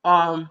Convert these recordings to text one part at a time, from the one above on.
Um,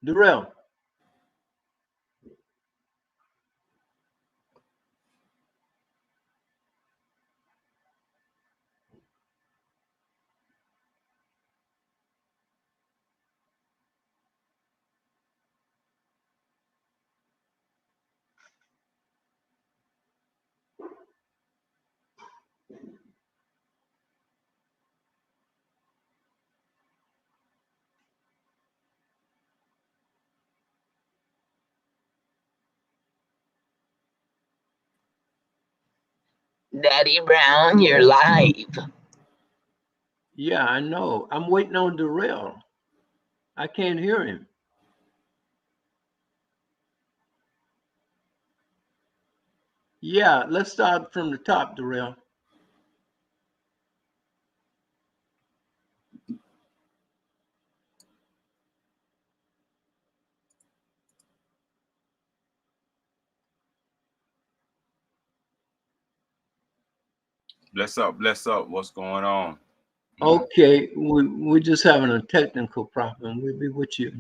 Darrell. Daddy Brown, you're live. Yeah, I know. I'm waiting on Darrell. I can't hear him. Yeah, let's start from the top, Darrell. Bless up, bless up. What's going on? Okay, we're just having a technical problem. We'll be with you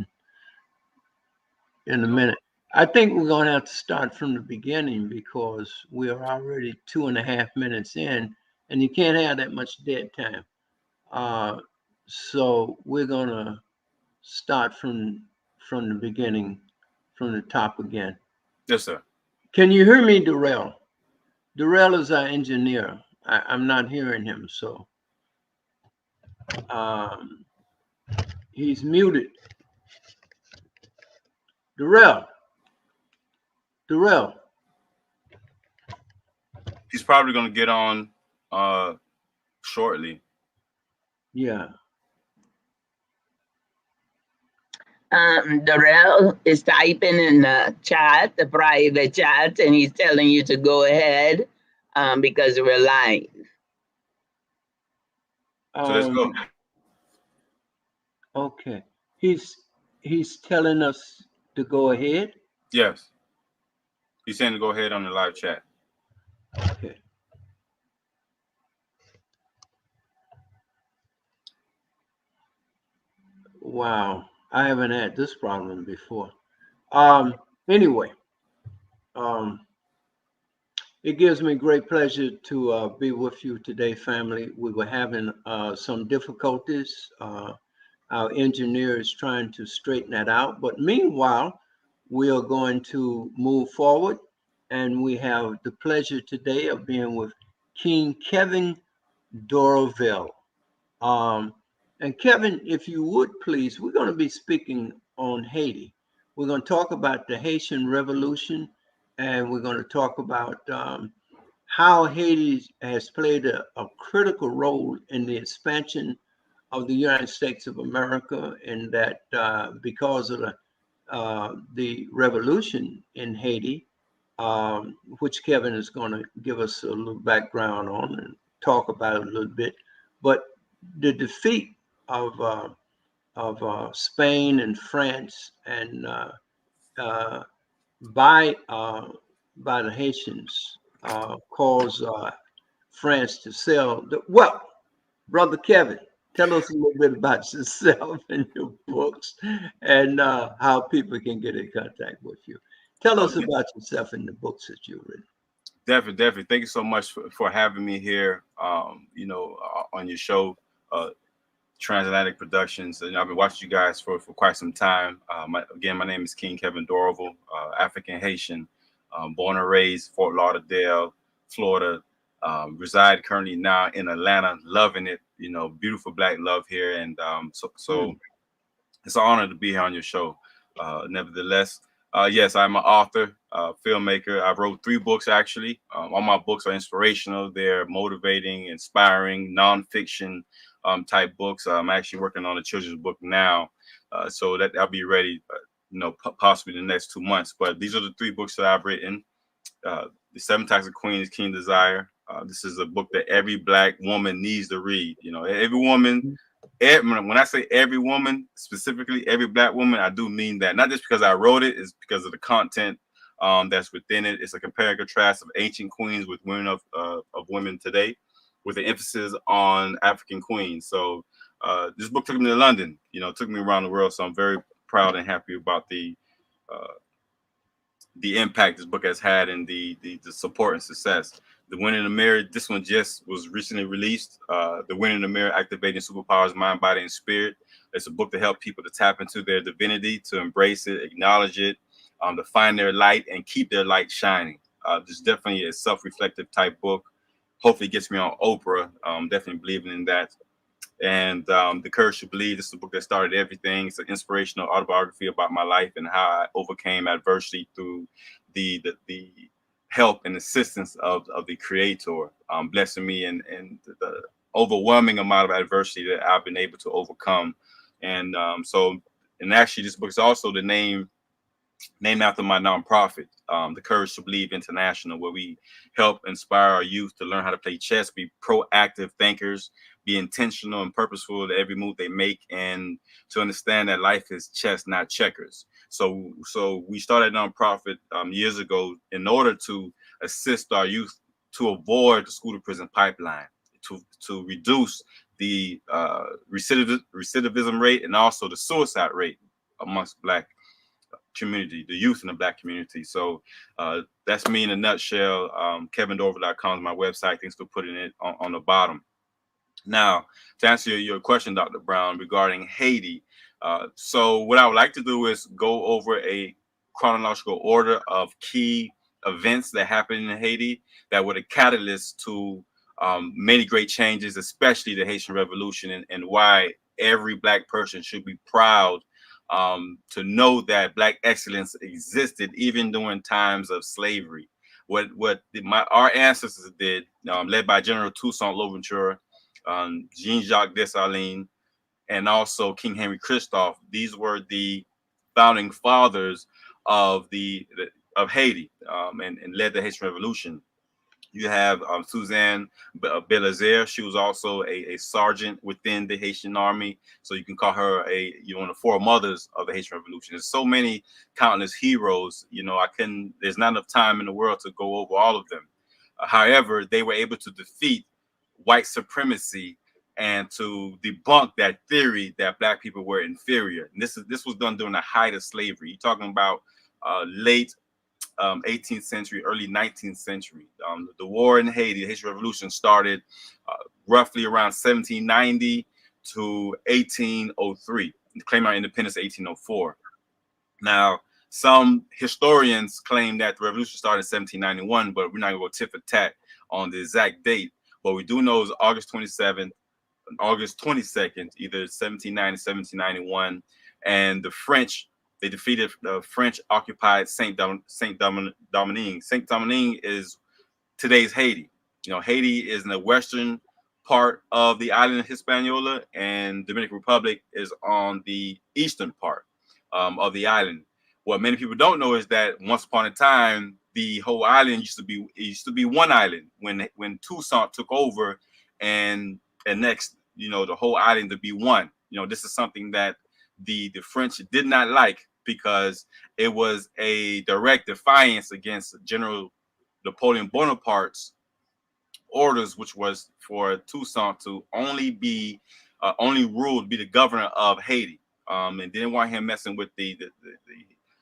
in a minute. I think we're going to have to start from the beginning because we are already 2.5 minutes in, and you can't have that much dead time. Uh, so we're going to start from the beginning, from the top again. Yes, sir. Can you hear me, Darrell? Darrell is our engineer. I'm not hearing him, so um, he's muted. Darrell, Darrell. He's probably going to get on shortly. Yeah. Darrell is typing in the chat, the private chat, and he's telling you to go ahead because we're live. So let's go. Okay. He's telling us to go ahead. Yes. He's saying to go ahead on the live chat. Okay. Wow. I haven't had this problem before. Anyway, um, it gives me great pleasure to be with you today, family. We were having some difficulties. Our engineer is trying to straighten that out. But meanwhile, we are going to move forward. And we have the pleasure today of being with King Kevin Dorival. Um, and Kevin, if you would please, we're going to be speaking on Haiti. We're going to talk about the Haitian Revolution, and we're going to talk about how Haiti has played a critical role in the expansion of the United States of America, and that because of the revolution in Haiti, which Kevin is going to give us a little background on and talk about it a little bit. But the defeat of Spain and France and uh, by by the Haitians caused France to sell the well. Brother Kevin, tell us a little bit about yourself and your books and how people can get in contact with you. Tell us Okay. about yourself and the books that you've written. Definitely. Thank you so much for having me here. On your show, TransAtlantic Productions. And I've been watching you guys for quite some time. My name is King Kevin Dorival, African Haitian, born and raised Fort Lauderdale, Florida. Reside currently now in Atlanta, loving it. Beautiful black love here, and so it's an honor to be here on your show. Nevertheless, yes, I'm an author, filmmaker. I wrote 3 books actually. All my books are inspirational. They're motivating, inspiring, nonfiction type books. I'm actually working on a children's book now, so that I'll be ready. Possibly in the next 2 months. But these are the 3 books that I've written. The 7 Types of Queens, King Desire. This is a book that every black woman needs to read. Every woman. When I say every woman, specifically every black woman, I do mean that. Not just because I wrote it, it's because of the content that's within it. It's a compare and contrast of ancient queens with women of women today, with an emphasis on African queens. So this book took me to London. Took me around the world. So I'm very proud and happy about uh, the impact this book has had and the support and success. The Winning the Mirror, this one just was recently released. The Winning the Mirror, Activating Superpowers, Mind, Body, and Spirit. It's a book to help people to tap into their divinity, to embrace it, acknowledge it, to find their light and keep their light shining. This is definitely a self-reflective type book. Hopefully it gets me on Oprah. Definitely believing in that. And The Courage to Believe. This is a book that started everything. It's an inspirational autobiography about my life and how I overcame adversity through the help and assistance of the Creator, blessing me and the overwhelming amount of adversity that I've been able to overcome. And actually, this book is also the named after my nonprofit, The Courage to Believe International, where we help inspire our youth to learn how to play chess, be proactive thinkers, be intentional and purposeful to every move they make, and to understand that life is chess, not checkers. So we started a nonprofit years ago in order to assist our youth to avoid the school to prison pipeline, to reduce the recidivism rate and also the suicide rate amongst Black community, the youth in the Black community. So that's me in a nutshell. KevinDorval.com is my website. Thanks for putting it on the bottom. Now, to answer your question, Dr. Brown, regarding Haiti. So what I would like to do is go over a chronological order of key events that happened in Haiti that were the catalyst to many great changes, especially the Haitian Revolution, and why every Black person should be proud to know that Black excellence existed even during times of slavery. What our ancestors did, led by General Toussaint Louverture, Jean-Jacques Dessalines, and also King Henry Christophe. These were the founding fathers of of Haiti, and led the Haitian Revolution. You have Suzanne Belazer. She was also a sergeant within the Haitian army. So you can call her one of the 4 mothers of the Haitian Revolution. There's so many countless heroes. There's not enough time in the world to go over all of them. However, they were able to defeat white supremacy and to debunk that theory that Black people were inferior. And this was done during the height of slavery. You're talking about late 18th century, early 19th century. The war in Haiti, the Haitian Revolution, started roughly around 1790 to 1803, claiming our independence in 1804. Now, some historians claim that the revolution started in 1791, but we're not going to go tit for tat on the exact date. What we do know is August 27th, August 22nd, either 1790, 1791, and the French, they defeated the French occupied Saint-Domingue. Saint-Domingue is today's Haiti. Haiti is in the western part of the island of Hispaniola, and Dominican Republic is on the eastern part of the island. What many people don't know is that once upon a time, the whole island used to be one island when Toussaint took over and next, the whole island to be one. This is something that the French did not like because it was a direct defiance against General Napoleon Bonaparte's orders, which was for Toussaint to only be the governor of Haiti, and didn't want him messing with the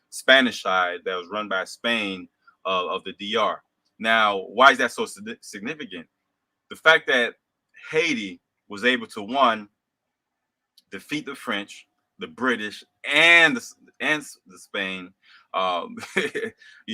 Spanish side that was run by Spain of the DR. Now, why is that so significant? The fact that Haiti was able to, one, defeat the French, the British, and the Spain. Um,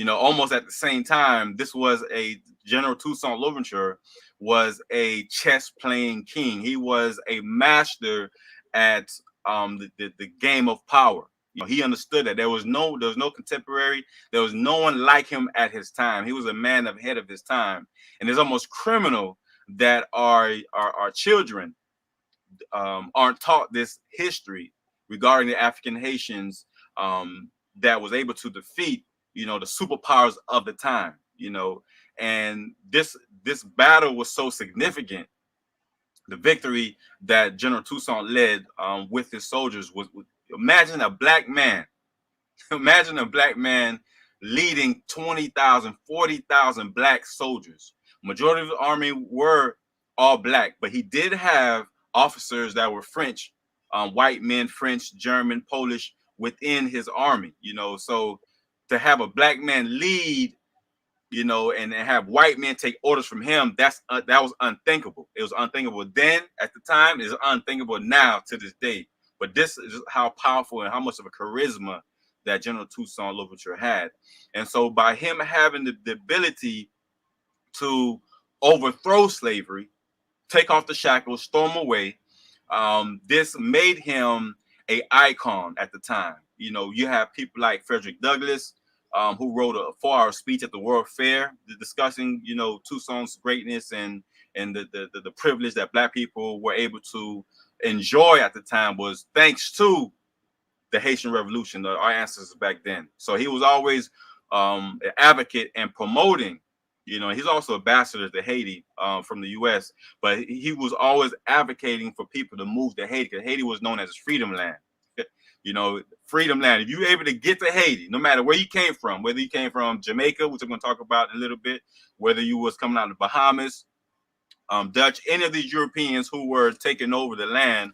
almost at the same time. This was a General Toussaint Louverture was a chess playing king. He was a master at the game of power. He understood that there was no contemporary, there was no one like him at his time. He was a man ahead of his time, and it's almost criminal that our children aren't taught this history regarding the African Haitians that was able to defeat, the superpowers of the time, and this battle was so significant. The victory that General Toussaint led with his soldiers was imagine a black man, imagine a black man leading 20,000, 40,000 black soldiers. Majority of the army were all black, but he did have officers that were French, white men, French, German, Polish within his army, so to have a black man lead, and have white men take orders from him, that was unthinkable. It was unthinkable then at the time. It's unthinkable now to this day. But this is how powerful and how much of a charisma that General Toussaint Louverture had. And so by him having the ability to overthrow slavery, take off the shackles, throw them away, this made him an icon at the time. You have people like Frederick Douglass, who wrote a 4-hour speech at the World Fair discussing, Toussaint's greatness and the privilege that black people were able to enjoy at the time was thanks to the Haitian Revolution, our ancestors back then. So he was always an advocate and promoting. He's also ambassador to Haiti from the U.S., but he was always advocating for people to move to Haiti because Haiti was known as freedom land. Freedom land. If you were able to get to Haiti, no matter where you came from, whether you came from Jamaica, which I'm going to talk about in a little bit, whether you was coming out of the Bahamas, Dutch, any of these Europeans who were taking over the land,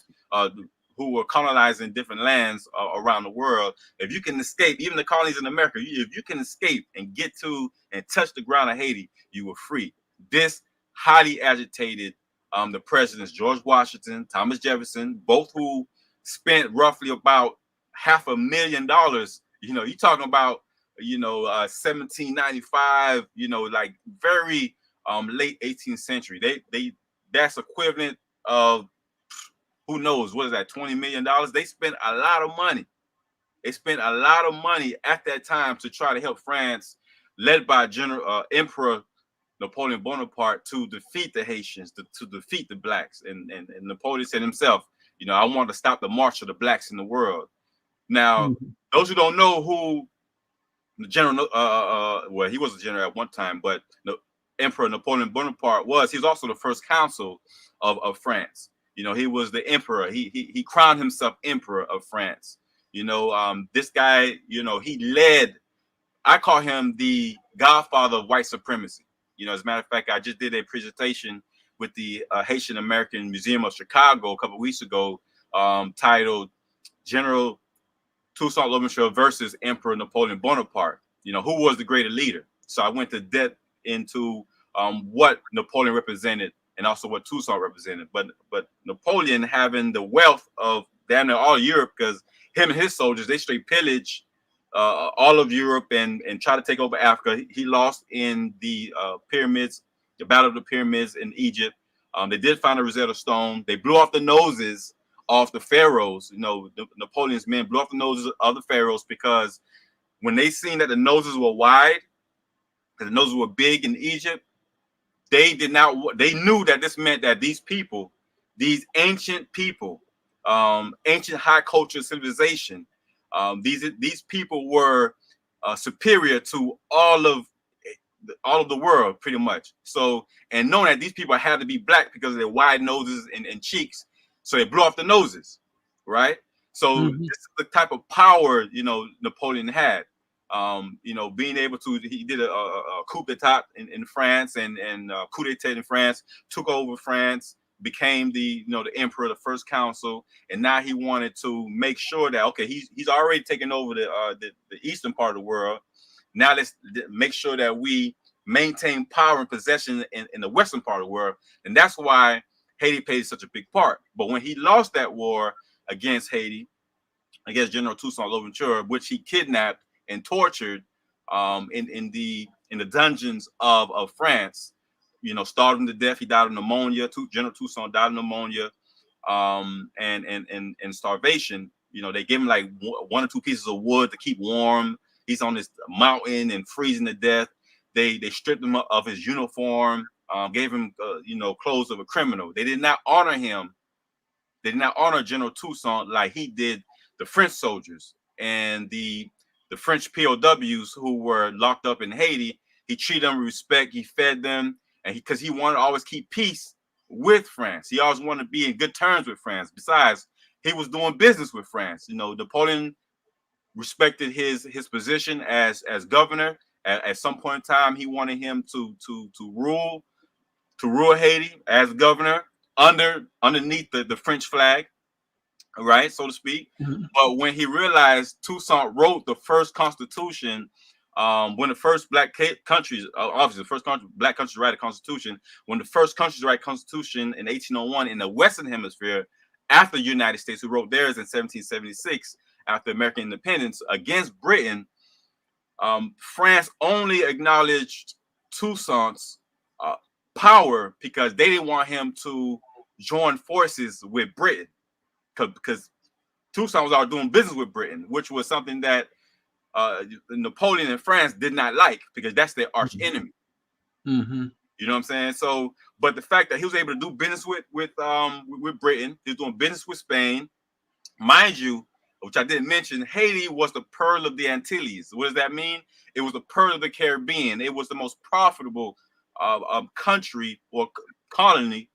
who were colonizing different lands around the world, if you can escape, even the colonies in America, if you can escape and get to and touch the ground of Haiti, you were free. This highly agitated the presidents, George Washington, Thomas Jefferson, both who spent roughly about $500,000. You're talking about 1795. Like very late 18th century. They that's equivalent of who knows what is that, $20 million. They spent a lot of money. They spent a lot of money at that time to try to help France, led by Emperor Napoleon Bonaparte, to defeat the Haitians, to defeat the blacks. And Napoleon said himself, I want to stop the march of the blacks in the world. Now, those who don't know who the general, well, he was a general at one time, but the Emperor Napoleon Bonaparte he was also the first consul of France. He was the emperor. He crowned himself emperor of France. This guy, he led. I call him the godfather of white supremacy. As a matter of fact, I just did a presentation with the Haitian American Museum of Chicago a couple of weeks ago, titled General Toussaint Louverture versus Emperor Napoleon Bonaparte. Who was the greater leader? So I went to depth into what Napoleon represented and also what Toussaint represented. But Napoleon, having the wealth of down there all Europe, because him and his soldiers, they straight pillage all of Europe and try to take over Africa. He lost in the pyramids, the Battle of the Pyramids in Egypt. They did find a Rosetta Stone. They blew off the noses of the pharaohs. Napoleon's men blew off the noses of the pharaohs because when they seen that the noses were wide, and the noses were big in Egypt, they knew that this meant that these people, these ancient people, ancient high culture civilization, these people were superior to all of the world, pretty much. So, and knowing that these people had to be black because of their wide noses and cheeks, so they blew off the noses, right? So this is the type of power Napoleon had. Being able to, he did a coup d'etat in France and coup d'etat in France, took over France, became the emperor, the first consul, and now he wanted to make sure that he's already taken over the eastern part of the world. Now let's make sure that we maintain power and possession in the western part of the world, and that's why Haiti played such a big part. But when he lost that war against Haiti, against General Toussaint Louverture, which he kidnapped and tortured in the dungeons of France, starved him to death. He died of pneumonia. General Toussaint died of pneumonia and starvation. They gave him like 1 or 2 pieces of wood to keep warm. He's on this mountain and freezing to death. They stripped him of his uniform, gave him clothes of a criminal. They did not honor him. They did not honor General Toussaint like he did the French soldiers and the French POWs who were locked up in Haiti. He treated them with respect. He fed them, and because he wanted to always keep peace with France. He always wanted to be in good terms with France. Besides, he was doing business with France. Napoleon respected his position as governor. At some point in time, he wanted him to rule Haiti as governor underneath the French flag, right, so to speak. Mhm. But when he realized Toussaint wrote the first constitution, when the first black countries, obviously the first black countries write a constitution, when the first countries write constitution in 1801 in the Western Hemisphere, after the United States, who wrote theirs in 1776 after American independence against Britain, France only acknowledged Toussaint's power because they didn't want him to join forces with Britain, because Toussaint was already doing business with Britain, which was something that Napoleon and France did not like, because that's their arch enemy. Mm-hmm. You know what I'm saying? So, but the fact that he was able to do business with Britain, he was doing business with Spain, mind you, which I didn't mention, Haiti was the pearl of the Antilles. What does that mean? It was the pearl of the Caribbean. It was the most profitable country or colony.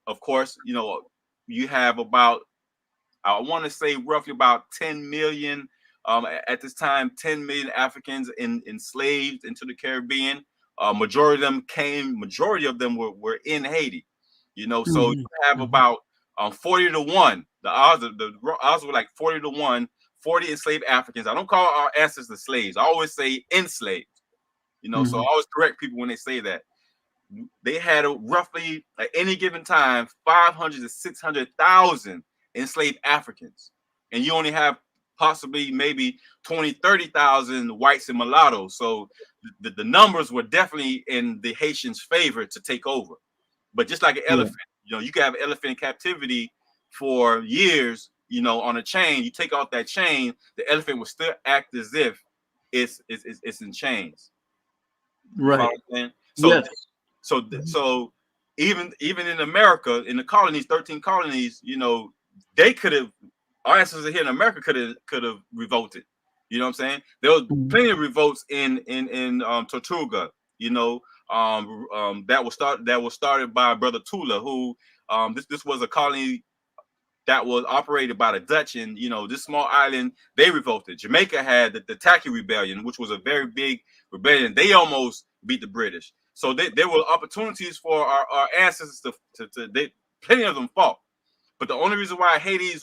Of course, you have about, I want to say roughly about 10 million at this time, 10 million Africans enslaved into the Caribbean. Majority of them were in Haiti. So you have about 40 to 1. The odds were like 40 to 1, 40 enslaved Africans. I don't call our ancestors slaves. I always say enslaved. So I always correct people when they say that. They had roughly at any given time 500 to 600,000 enslaved Africans, and you only have possibly maybe 20, 30,000 whites and mulattoes. So the numbers were definitely in the Haitians' favor to take over. But just like an elephant, you can have an elephant in captivity for years, on a chain. You take off that chain, the elephant will still act as if it's in chains. Right. So yes. So even in America, in the colonies, 13 colonies, they could have, our ancestors here in America could have revolted. You know what I'm saying? There was plenty of revolts in Tortuga, that was started by Brother Tula, who this was a colony that was operated by the Dutch, and this small island, they revolted. Jamaica had the Taki Rebellion, which was a very big rebellion. They almost beat the British. So there were opportunities for our ancestors to plenty of them fought. But the only reason why Haiti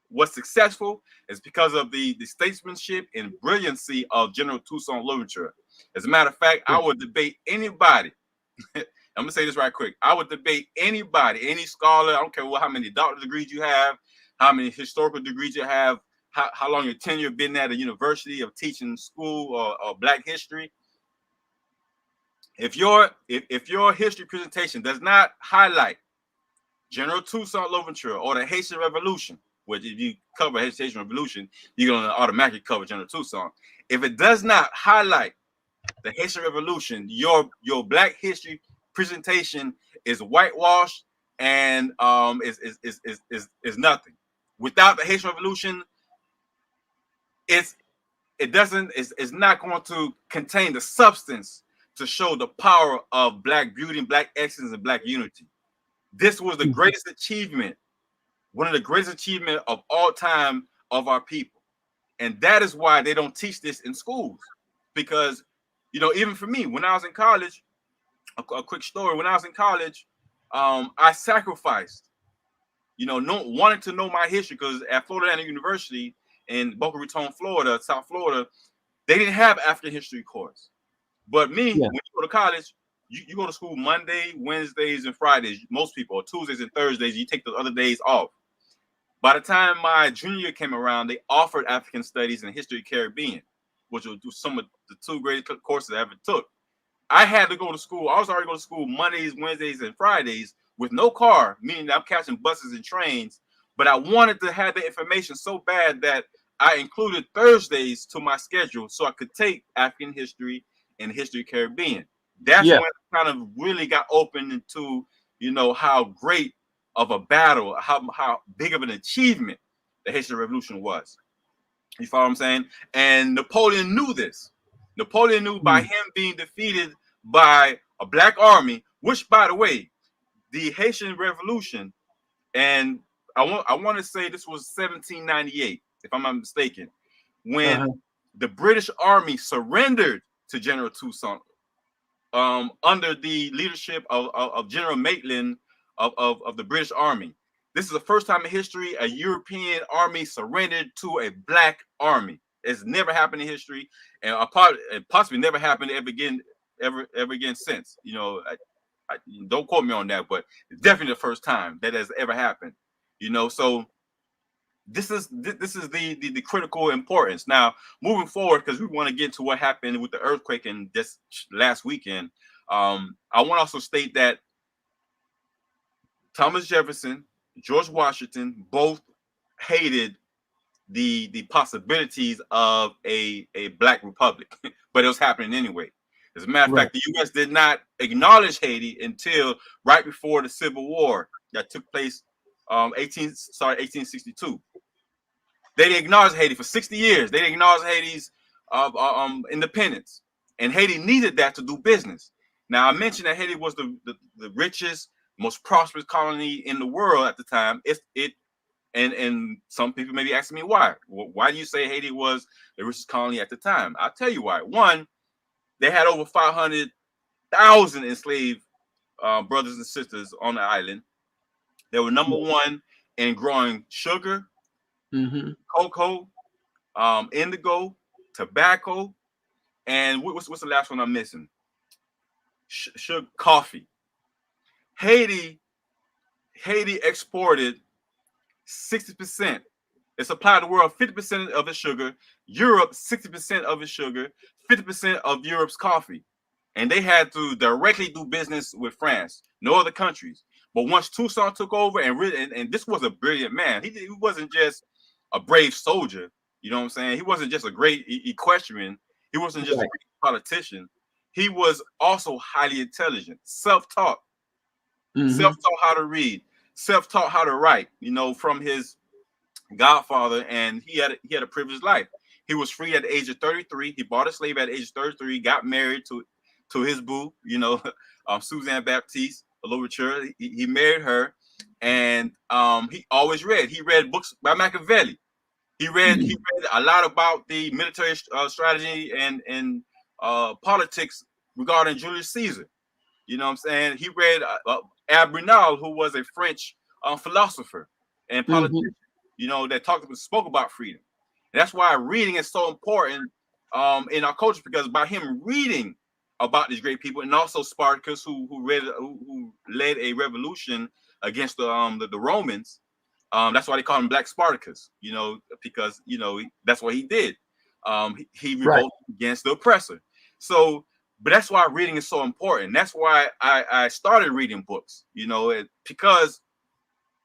was successful is because of the statesmanship and brilliancy of General Toussaint Louverture. As a matter of fact, I would debate anybody. I'm gonna say this right quick. I would debate anybody, any scholar. I don't care how many doctorate degrees you have, how many historical degrees you have, how long your tenure been at a university of teaching school or Black history. If your history presentation does not highlight General Toussaint Louverture or the Haitian Revolution, which if you cover Haitian Revolution, you're gonna automatically cover General Toussaint. If it does not highlight the Haitian Revolution, your Black history presentation is whitewashed and is nothing. Without the Haitian Revolution, it's not going to contain the substance to show the power of Black beauty and Black excellence and Black unity. This was the greatest achievement, one of the greatest achievements of all time of our people. And that is why they don't teach this in schools. Because, even for me, when I was in college, a quick story, when I was in college, I sacrificed, wanting to know my history, because at Florida Atlantic University in Boca Raton, Florida, South Florida, they didn't have African history course. But me, Yeah. when you go to college, you go to school Monday, Wednesdays, and Fridays. Most people, or Tuesdays and Thursdays, you take the other days off. By the time my junior year came around, they offered African Studies and History of the Caribbean, which were some of the two greatest courses I ever took. I had to go to school. I was already going to school Mondays, Wednesdays, and Fridays with no car, meaning that I'm catching buses and trains. But I wanted to have the information so bad that I included Thursdays to my schedule so I could take African history and history of the Caribbean. That's Yeah. when I kind of really got open into, how great of a battle, how big of an achievement the Haitian Revolution was. You follow what I'm saying? And Napoleon knew this. Napoleon knew by Mm. him being defeated by a black army, which, by the way, the Haitian Revolution, and I want to say this was 1798, if I'm not mistaken, when Uh-huh. the British Army surrendered to General Toussaint under the leadership of General Maitland of the British Army. This is the first time in history a European army surrendered to a black army. It's never happened in history, and possibly never happened ever again since. Don't quote me on that, but it's definitely the first time that has ever happened. So this is the critical importance. Now, moving forward, because we want to get to what happened with the earthquake in this last weekend. I want to also state that Thomas Jefferson, George Washington both hated the possibilities of a black republic, but it was happening anyway. As a matter of Right. fact, the U.S. did not acknowledge Haiti until right before the Civil War that took place 1862. They didn't acknowledge Haiti for 60 years. They didn't acknowledge Haiti's independence. And Haiti needed that to do business. Now, I mentioned that Haiti was the richest, most prosperous colony in the world at the time. And some people may be asking me why. Well, why do you say Haiti was the richest colony at the time? I'll tell you why. One, they had over 500,000 enslaved brothers and sisters on the island. They were number one in growing sugar, Mm-hmm. cocoa, indigo, tobacco, and what's the last one I'm missing? Sugar, coffee. Haiti exported 60%. It supplied the world 50% of its sugar, Europe 60% of its sugar, 50% of Europe's coffee. And they had to directly do business with France, no other countries. But once Toussaint took over, and this was a brilliant man. He wasn't just a brave soldier. You know what I'm saying? He wasn't just a great equestrian. He wasn't just a Right. great politician. He was also highly intelligent, self-taught, Mm-hmm. self-taught how to read, self-taught how to write. From his godfather, and he had a privileged life. He was free at the age of 33. He bought a slave at the age of 33. Got married to his boo, Suzanne Baptiste Louverture. He married her, and he always read. He read books by Machiavelli. He read a lot about the military strategy and politics regarding Julius Caesar. You know what I'm saying? He read Abrunel, who was a French philosopher and Mm-hmm. politician, that spoke about freedom. And that's why reading is so important in our culture, because by him reading about these great people, and also Spartacus, who led a revolution against the Romans. That's why they call him Black Spartacus, because that's what he did. He Right. revolted against the oppressor. So, but that's why reading is so important. That's why I started reading books, because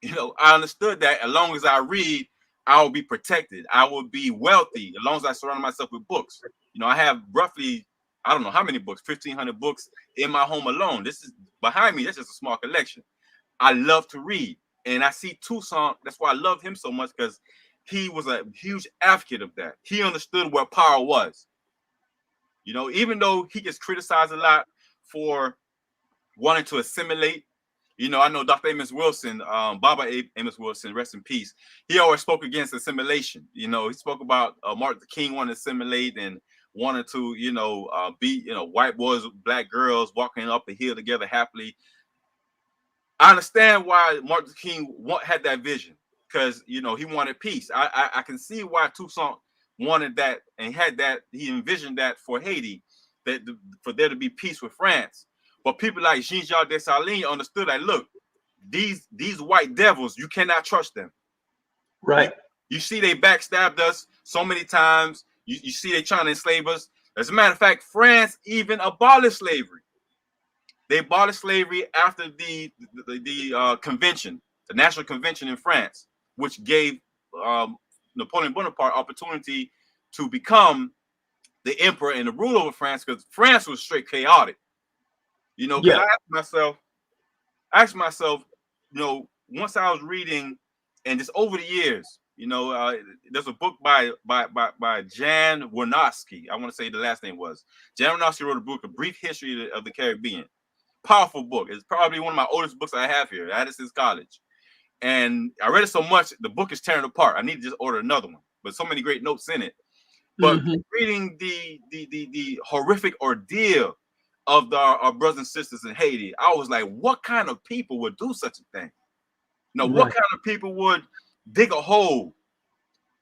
I understood that as long as I read, I will be protected. I will be wealthy as long as I surround myself with books. I have roughly, I don't know how many books, 1,500 books in my home alone. This is behind me. That's just a small collection. I love to read. And I see Toussaint. That's why I love him so much, because he was a huge advocate of that. He understood what power was. Even though he gets criticized a lot for wanting to assimilate. I know Dr. Amos Wilson, Baba Amos Wilson, rest in peace. He always spoke against assimilation. He spoke about Martin Luther King wanting to assimilate and wanted to, be, white boys, black girls walking up a hill together happily. I understand why Martin Luther King had that vision, because he wanted peace. I can see why Toussaint wanted that and had that. He envisioned that for Haiti, for there to be peace with France. But people like Jean-Jacques Dessalines understood that, look, these white devils, you cannot trust them. Right. You see, they backstabbed us so many times. You see, they trying to enslave us. As a matter of fact, France even abolished slavery. They abolished slavery after the convention, the National Convention in France, which gave Napoleon Bonaparte opportunity to become the emperor and the ruler of France, because France was straight chaotic. You know, because I asked myself, you know, once I was reading, and just over the years, you know, there's a book by Jan Warnowski. I want to say the last name was Jan Warnowski wrote a book, A Brief History of the Caribbean. Powerful book. It's probably one of my oldest books I have here. I had it since college, and I read it so much the book is tearing apart. I need to just order another one. But so many great notes in it. But reading the horrific ordeal of our brothers and sisters in Haiti, I was like, what kind of people would do such a thing? You know, what kind of people would dig a hole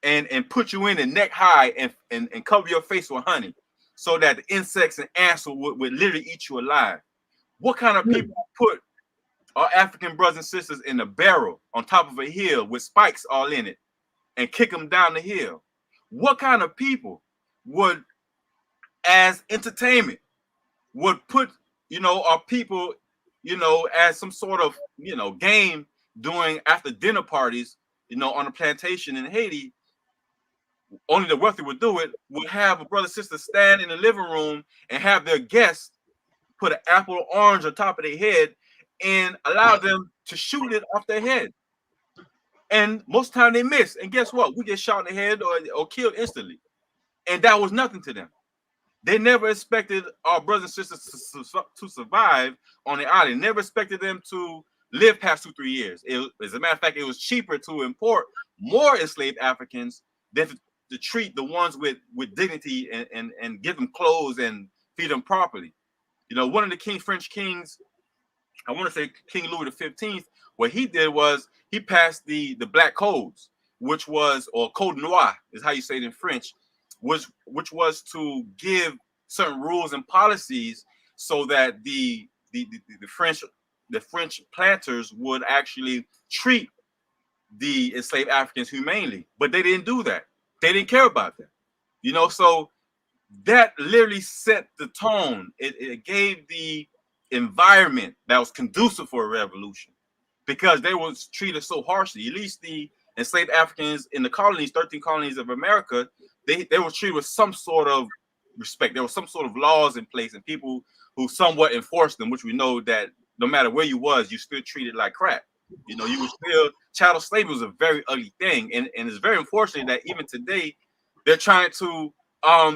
and put you in and neck high and cover your face with honey so that the insects and ants would literally eat you alive? What kind of people put our African brothers and sisters in a barrel on top of a hill with spikes all in it and kick them down the hill? What kind of people would, as entertainment, would put, you know, our people, you know, as some sort of, you know, game doing after dinner parties, you know, on a plantation in Haiti? Only the wealthy would do it. Would have a brother and sister stand in the living room and have their guests put an apple or orange on top of their head and allow them to shoot it off their head. And most of the time they miss. And guess what? We get shot in the head or killed instantly. And that was nothing to them. They never expected our brothers and sisters to survive on the island. Never expected them to live past 2-3 years. As a matter of fact, it was cheaper to import more enslaved Africans than to treat the ones with dignity and give them clothes and feed them properly. You know, one of the French kings, I want to say King Louis XV, what he did was he passed the black codes, which was, or code noir is how you say it in French, which was to give certain rules and policies so that the French planters would actually treat the enslaved Africans humanely. But they didn't do that. They didn't care about that. You know, so that literally set the tone. It gave the environment that was conducive for a revolution, because they was treated so harshly. At least the enslaved Africans in the colonies, 13 colonies of America, they were treated with some sort of respect. There was some sort of laws in place and people who somewhat enforced them, which we know that no matter where you was, you still treated like crap. You know, you were still, chattel slavery was a very ugly thing. And it's very unfortunate that even today, they're trying to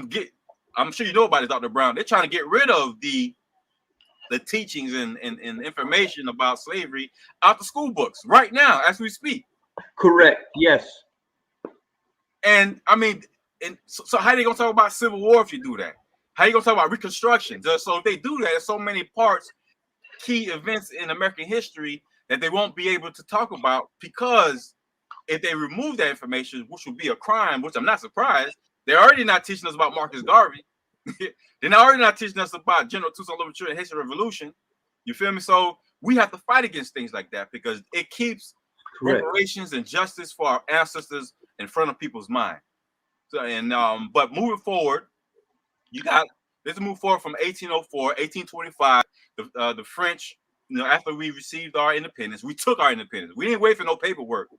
get, I'm sure you know about it, Dr. Brown, they're trying to get rid of the teachings and information about slavery out the school books right now as we speak. Correct. Yes. And I mean, and so how are they gonna talk about Civil War if you do that? How are you gonna talk about Reconstruction? So if they do that, there's so many parts, key events in American history that they won't be able to talk about, because if they remove that information, which would be a crime, which I'm not surprised, they're already not teaching us about Marcus Garvey. They're already not teaching us about General Toussaint Louverture and Haitian Revolution. You feel me? So we have to fight against things like that, because it keeps reparations and justice for our ancestors in front of people's mind. So, and but moving forward, let's move forward from 1804, 1825. The French, you know, after we received our independence, we took our independence. We didn't wait for no paperwork.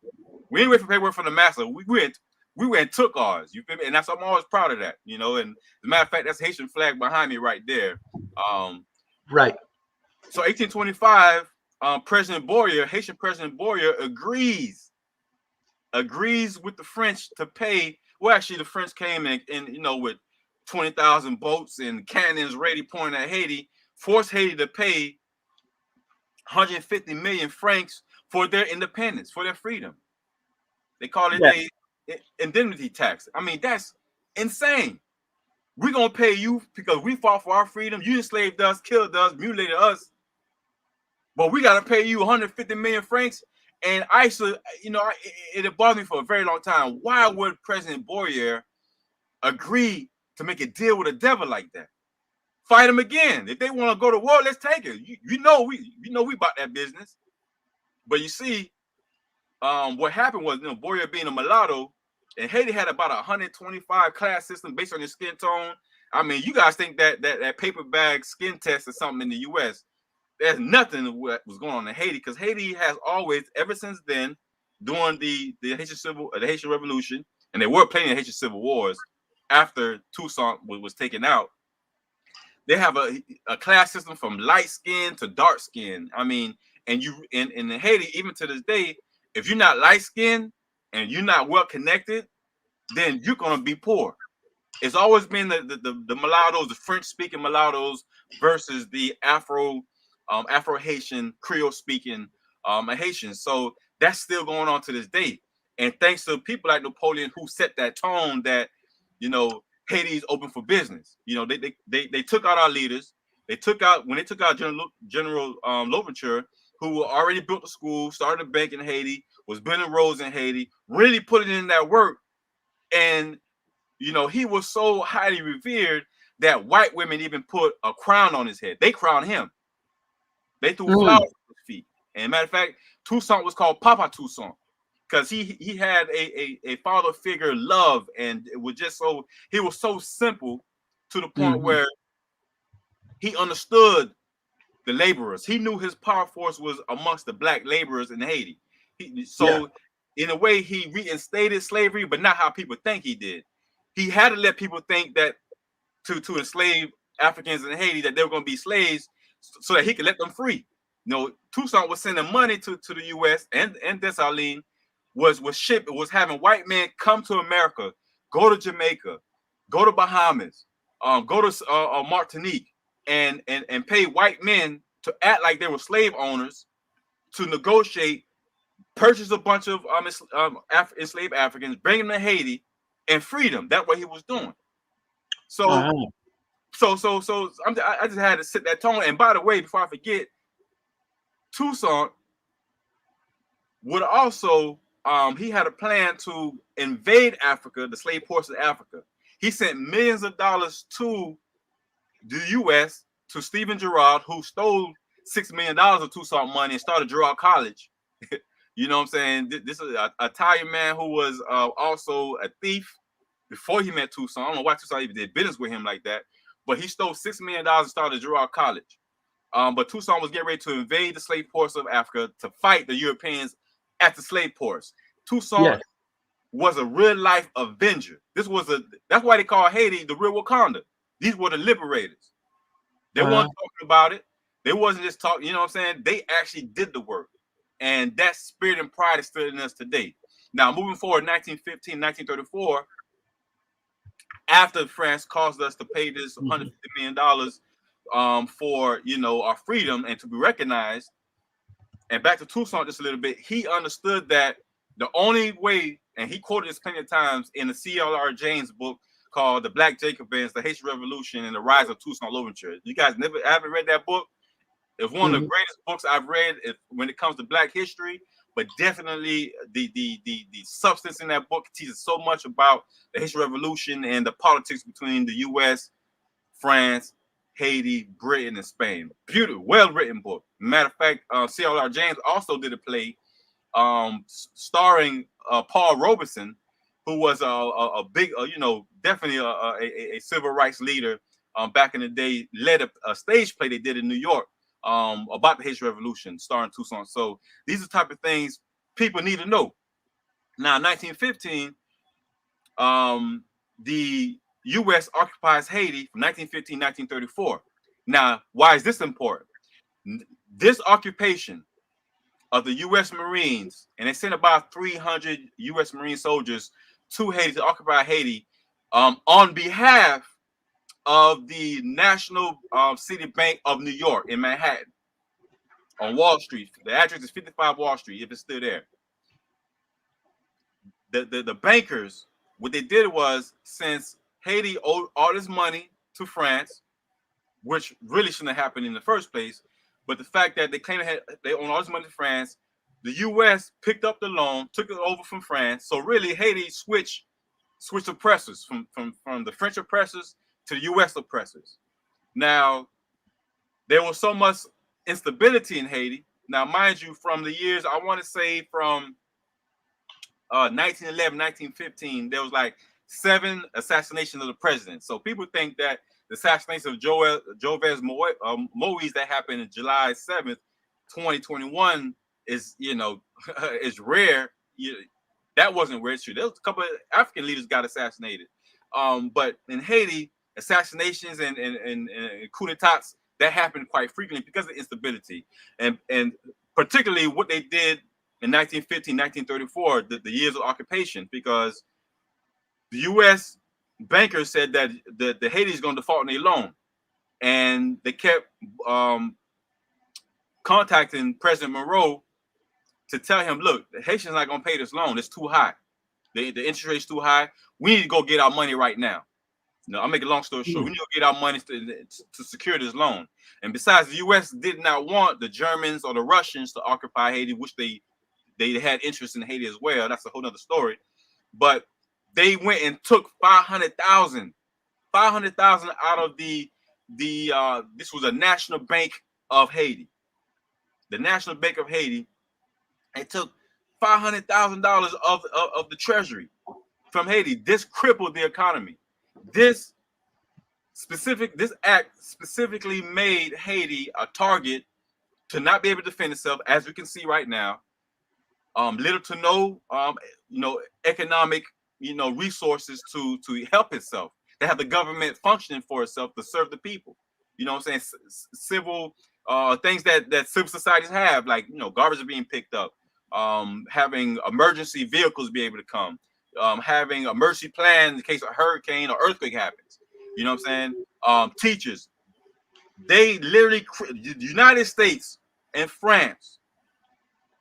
We didn't wait for paperwork from the master. We went and took ours. You feel me? And I'm always proud of that, you know. And as a matter of fact, that's Haitian flag behind me right there. Right. So 1825, President Boyer, Haitian President Boyer, agrees with the French to pay. Well, actually, the French came in you know, with 20,000 boats and cannons ready pointing at Haiti, forced Haiti to pay 150 million francs for their independence, for their freedom. They call it a indemnity tax. I mean, that's insane. We're gonna pay you because we fought for our freedom. You enslaved us, killed us, mutilated us, but we gotta pay you 150 million francs. And I used to, you know, it bothered me for a very long time. Why would President Boyer agree to make a deal with a devil like that? fight them again. If they want to go to war, let's take it. You know we about that business. But you see, what happened was, Boyer being a mulatto, and Haiti had about 125 class system based on your skin tone. I mean, you guys think that paper bag skin test is something in the U.S. There's nothing what was going on in Haiti, because Haiti has always, ever since then, during the Haitian Revolution, and they were playing the Haitian Civil Wars after Toussaint was taken out. They have a class system from light skin to dark skin. I mean, and you in Haiti, even to this day, if you're not light skinned and you're not well connected, then you're gonna be poor. It's always been the mulattoes, the French speaking mulattoes versus the Afro Haitian Creole speaking Haitians. So that's still going on to this day. And thanks to people like Napoleon who set that tone that, Haiti's open for business. They took out our leaders. When they took out General Louverture, who already built a school, started a bank in Haiti, was building roads in Haiti, really putting in that work. And, he was so highly revered that white women even put a crown on his head. They crowned him. They threw flowers at his feet. And matter of fact, Toussaint was called Papa Toussaint, because he had a father figure love, and it was just he was so simple to the point where he understood the laborers. He knew his power force was amongst the black laborers in Haiti. In a way, he reinstated slavery, but not how people think he did. He had to let people think that to enslave Africans in Haiti, that they were going to be slaves, so that he could let them free. Toussaint was sending money to the U.S. and Dessalines was having white men come to America, go to Jamaica, go to Bahamas, go to Martinique, and pay white men to act like they were slave owners, to negotiate, purchase a bunch of enslaved Africans, bring them to Haiti, and free them. That's what he was doing. So, I just had to set that tone. And by the way, before I forget, Toussaint would also he had a plan to invade Africa, the slave ports of Africa. He sent millions of dollars to the U.S. to Stephen Girard, who stole $6 million of Toussaint money and started Girard College. You know what I'm saying? This is an Italian man who was also a thief before he met Toussaint. I don't know why Toussaint even did business with him like that, but he stole $6 million and started Girard College. But Toussaint was getting ready to invade the slave ports of Africa to fight the Europeans at the slave ports. Toussaint was a real life avenger. That's why they call Haiti the real Wakanda. These were the liberators. They weren't talking about it. They wasn't just talking, you know what I'm saying? They actually did the work. And that spirit and pride is still in us today. Now, moving forward, 1915, 1934, after France caused us to pay this $150 million for, our freedom and to be recognized, and back to Toussaint just a little bit, he understood that the only way, and he quoted this plenty of times in the C.L.R. James book called The Black Jacobins, The Haitian Revolution, and the Rise of Toussaint Louverture. You guys haven't read that book? It's one of the greatest books I've read when it comes to Black history, but definitely the substance in that book teaches so much about the Haitian Revolution and the politics between the U.S., France, Haiti, Britain, and Spain. Beautiful, well-written book. Matter of fact, C.L.R. James also did a play starring Paul Robeson, who was a big, definitely a civil rights leader back in the day, led a stage play they did in New York about the Haitian Revolution, starring Toussaint. So these are the type of things people need to know. Now, 1915, the U.S. occupies Haiti from 1915 to 1934. Now, why is this important? This occupation of the U.S. Marines, and they sent about 300 U.S. Marine soldiers to Haiti to occupy Haiti on behalf of the National City Bank of New York in Manhattan on Wall Street. The address is 55 Wall Street, if it's still there. The bankers, what they did was, since Haiti owed all this money to France, which really shouldn't have happened in the first place, but the fact that they claimed they own all this money to France, the U.S. picked up the loan, took it over from France. So really, Haiti switched oppressors from the French oppressors to the U.S. oppressors. Now, there was so much instability in Haiti. Now, mind you, from the years, I want to say from 1911, 1915, there was like 7 assassinations of the president. So people think that the assassination of Jovenel Moise that happened in July 7th, 2021 is, is rare. That wasn't rare. True. There was a couple of African leaders got assassinated. But in Haiti, assassinations and coup d'etats, that happened quite frequently because of instability. And particularly what they did in 1915, 1934, the years of occupation, because the U.S. bankers said that the Haiti is going to default on their loan. And they kept contacting President Monroe to tell him, look, the Haitians not going to pay this loan. It's too high. The interest rate's too high. We need to go get our money right now. I'll make a long story short. We need to get our money to secure this loan. And besides, the U.S. did not want the Germans or the Russians to occupy Haiti, which they had interest in Haiti as well. That's a whole nother story. But they went and took 500,000 out of the this was a National Bank of Haiti. The National Bank of Haiti. They took $500,000 of the treasury from Haiti. This crippled the economy. This act specifically made Haiti a target to not be able to defend itself, as we can see right now. Little to no economic resources to help itself, to have the government functioning for itself to serve the people. You know what I'm saying? Civil things that civil societies have, like garbage is being picked up, having emergency vehicles be able to come, having emergency plans in case a hurricane or earthquake happens. You know what I'm saying? Teachers, they literally, the United States and France,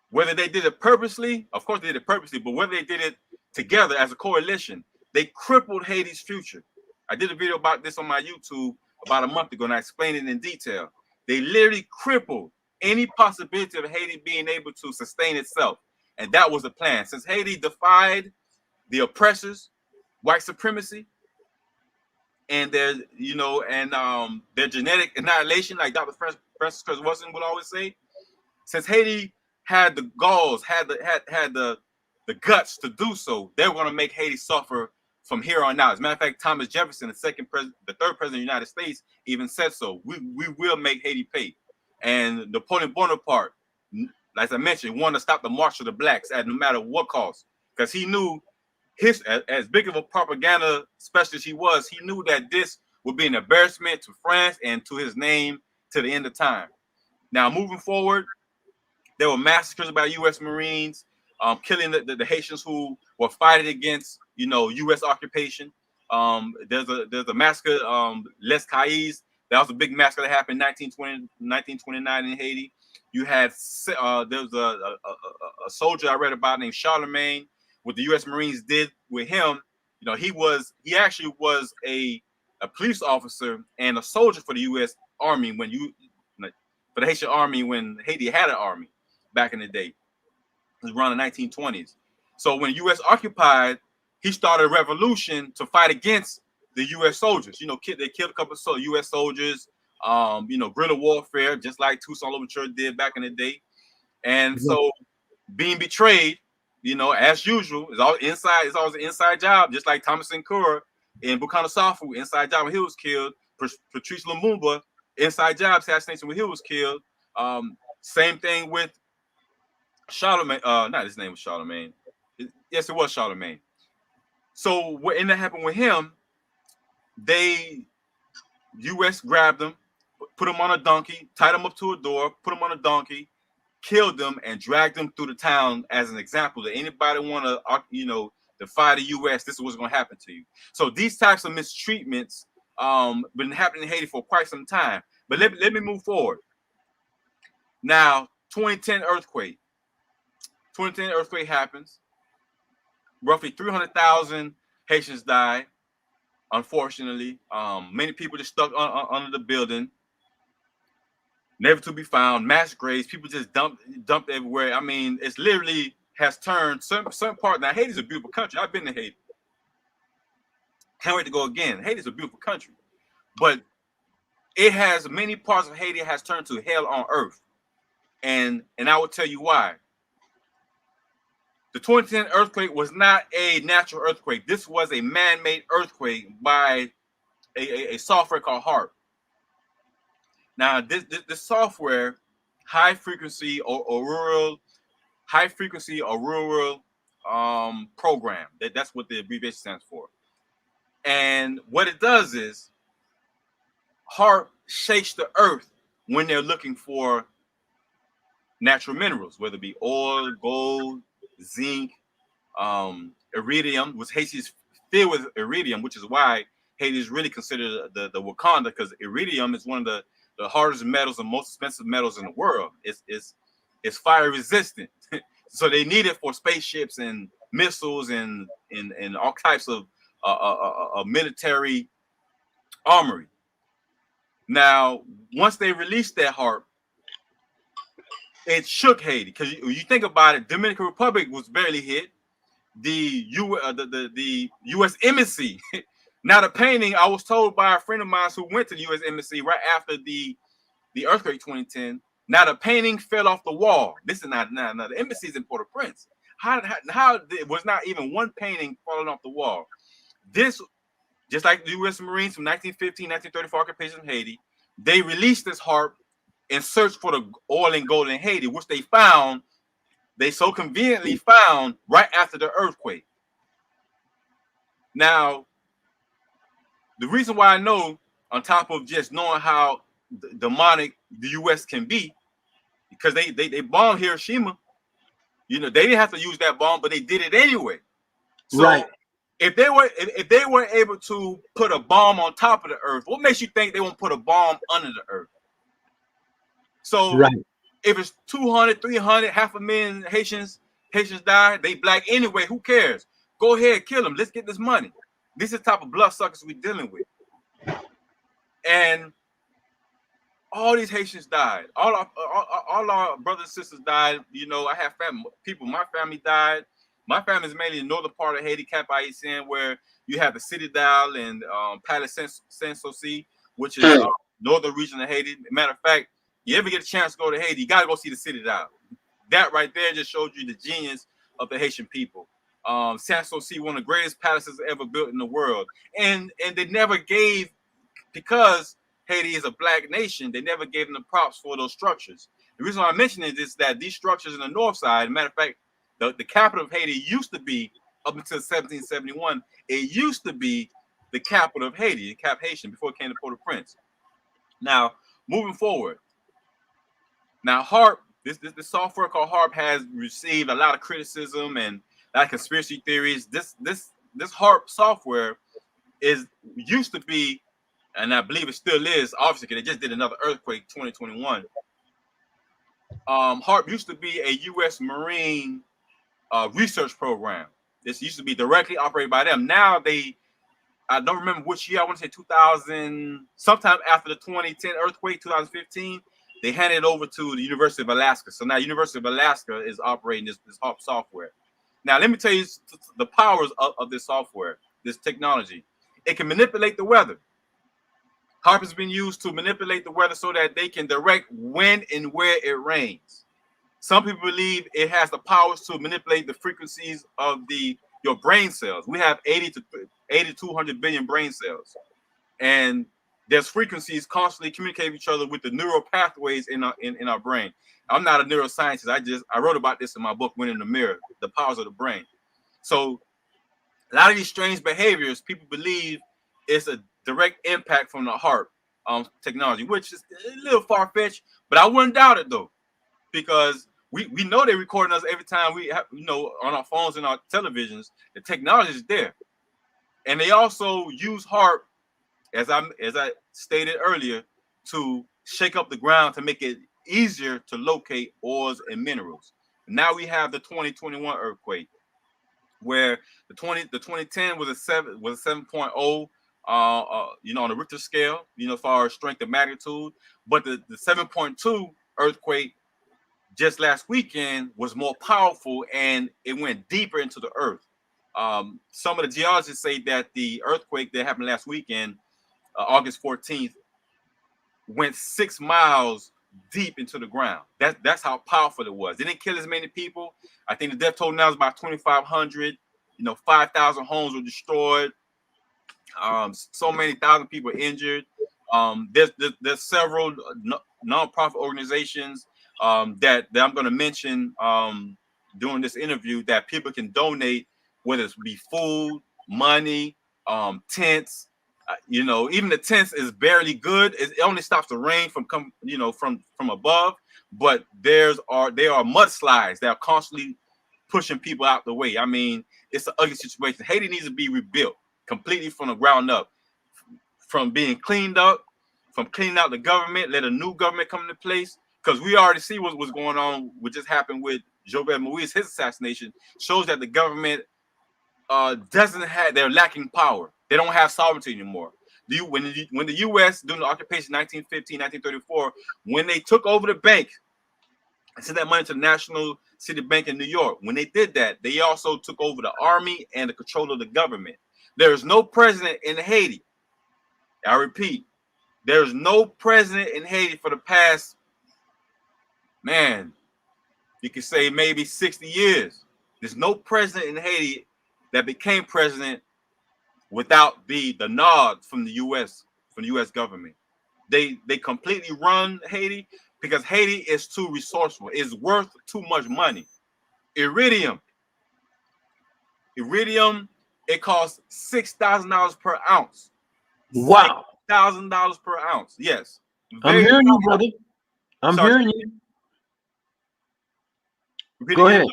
whether they did it purposely, of course they did it purposely, but whether they did it together as a coalition, they crippled Haiti's future. I did a video about this on my YouTube about a month ago, and I explained it in detail. They literally crippled any possibility of Haiti being able to sustain itself. And that was the plan. Since Haiti defied the oppressors, white supremacy, and their genetic annihilation, like Dr. Francis Wilson would always say, since Haiti had the galls, had the guts to do so, they were going to make Haiti suffer from here on out. As a matter of fact, Thomas Jefferson, the third president of the United States, even said so. We will make Haiti pay. And Napoleon Bonaparte, as I mentioned, wanted to stop the march of the blacks at no matter what cost, because he knew as big of a propaganda specialist he was, he knew that this would be an embarrassment to France and to his name to the end of time. Now, moving forward, there were massacres by U.S. Marines, killing the Haitians who were fighting against, U.S. occupation. There's a massacre, Les Cayes. That was a big massacre that happened in 1929 in Haiti. You had there was a soldier I read about named Charlemagne. What the U.S. Marines did with him, he actually was a police officer and a soldier for the U.S. Army for the Haitian Army when Haiti had an army back in the day. It was around the 1920s. So when the U.S. occupied, he started a revolution to fight against the U.S. soldiers. They killed a couple of U.S. soldiers. Guerrilla warfare, just like Toussaint Louverture did back in the day. And so being betrayed, as usual, it's always an inside job, just like Thomas Sankara in Burkina Faso, inside job when he was killed. Patrice Lumumba, inside job assassination when he was killed. Same thing with Charlemagne. Not his name was Charlemagne. Yes, it was Charlemagne. So what ended up happening with him, U.S. grabbed him, put him on a donkey, tied him up to a door, put him on a donkey, killed him, and dragged him through the town as an example that anybody want to, defy the U.S., this is what's going to happen to you. So these types of mistreatments been happening in Haiti for quite some time. But let me move forward. Now, 2010 earthquake. 2010 earthquake happens. Roughly 300,000 Haitians died. Unfortunately, many people just stuck under the building, never to be found. Mass graves, people just dumped everywhere. I mean, it's literally has turned certain part. Now, Haiti's a beautiful country. I've been to Haiti. Can't wait to go again. Haiti's a beautiful country, but it has many parts of Haiti has turned to hell on earth. And I will tell you why. The 2010 earthquake was not a natural earthquake. This was a man-made earthquake by a software called HARP. Now, this software, high frequency or rural program. That's what the abbreviation stands for. And what it does is HARP shakes the earth when they're looking for natural minerals, whether it be oil, gold, zinc, iridium, which Haiti is filled with iridium, which is why Haiti is really considered the Wakanda, because iridium is one of the hardest metals and most expensive metals in the world. It's fire resistant. So they need it for spaceships and missiles and all types of military armory. Now, once they released that HARP, it shook Haiti, because you think about it, Dominican Republic was barely hit. The U.S. Embassy. Now the painting, I was told by a friend of mine who went to the U.S. Embassy right after the earthquake 2010. Now the painting fell off the wall. This is not the embassy is in Port-au-Prince. How was not even one painting falling off the wall? This, just like the U.S. Marines from 1915, 1934 occupation in Haiti, they released this HARP and searched for the oil and gold in Haiti, which they found. They so conveniently found right after the earthquake. Now, the reason why I know, on top of just knowing how demonic the U.S. can be, because they bombed Hiroshima. You know, they didn't have to use that bomb, but they did it anyway. So Right. if they were able to put a bomb on top of the earth, what makes you think they won't put a bomb under the earth? So Right. if it's 200, 300, 500,000 Haitians die, they black anyway, who cares? Go ahead, kill them. Let's get this money. This is the type of bloodsuckers we're dealing with. And all these Haitians died. All our brothers and sisters died. You know, I have people. My family died. My family is mainly in the northern part of Haiti, Cap Haïtien, where you have the Citadel and Palais Saint-Souci, which is northern region of Haiti. Matter of fact, you ever get a chance to go to Haiti, you gotta go see the Citadel. That right there just shows you the genius of the Haitian people. Saint-Souci, one of the greatest palaces ever built in the world, and they never gave, because Haiti is a black nation, they never gave them the props for those structures. The reason why I mention it is that these structures in the north side, matter of fact, the capital of Haiti used to be, up until 1771, it used to be the capital of Haiti, Cap Haitian, before it came to Port-au-Prince. Now, moving forward, now HARP, this software called HARP has received a lot of criticism and a lot of conspiracy theories. This HARP software used to be, and I believe it still is, obviously, because they just did another earthquake 2021. HARP used to be a U.S. Marine research program. This used to be directly operated by them. Now I don't remember which year, I want to say 2000, sometime after the 2010 earthquake, 2015, they handed it over to the University of Alaska. So now University of Alaska is operating this HARP software. Now, let me tell you the powers of this software, this technology. It can manipulate the weather. HARP has been used to manipulate the weather so that they can direct when and where it rains. Some people believe it has the powers to manipulate the frequencies of your brain cells. We have 80 to 200 billion brain cells, and there's frequencies constantly communicate with each other with the neural pathways in our brain. I'm not a neuroscientist. I wrote about this in my book, When in the Mirror, The Powers of the Brain. So a lot of these strange behaviors, people believe it's a direct impact from the HARP technology, which is a little far-fetched, but I wouldn't doubt it though, because we know they're recording us every time we have, on our phones and our televisions. The technology is there, and they also use HARP, as I stated earlier, to shake up the ground to make it easier to locate ores and minerals. Now we have the 2021 earthquake, where the 2010 was a 7.0, on the Richter scale, as far as strength and magnitude, but the 7.2 earthquake just last weekend was more powerful, and it went deeper into the earth. Some of the geologists say that the earthquake that happened last weekend, August 14th, went 6 miles deep into the ground. That's how powerful it was. They didn't kill as many people. I think the death toll now is about 2,500. 5,000 homes were destroyed. So many thousand people injured. There's several nonprofit organizations that I'm going to mention during this interview that people can donate, whether it be food, money, tents. Even the tents is barely good. It only stops the rain from from above. But there are mudslides that are constantly pushing people out the way. I mean, it's an ugly situation. Haiti needs to be rebuilt completely from the ground up, from being cleaned up, from cleaning out the government, let a new government come into place. Because we already see what's going on, what just happened with Jovenel, his assassination, shows that the government they're lacking power. They don't have sovereignty anymore. When the U.S. during the occupation 1915, 1934, when they took over the bank and sent that money to the National City Bank in New York, when they did that, they also took over the army and the control of the government. There is no president in Haiti. I repeat, there's no president in Haiti for the past, you could say maybe 60 years. There's no president in Haiti that became president without the nod from the U.S. government. They completely run Haiti because Haiti is too resourceful. It's worth too much money. Iridium, it costs $6,000 per ounce. Wow. $6,000 per ounce. Yes. I'm hearing you, brother. I'm hearing you. Go ahead.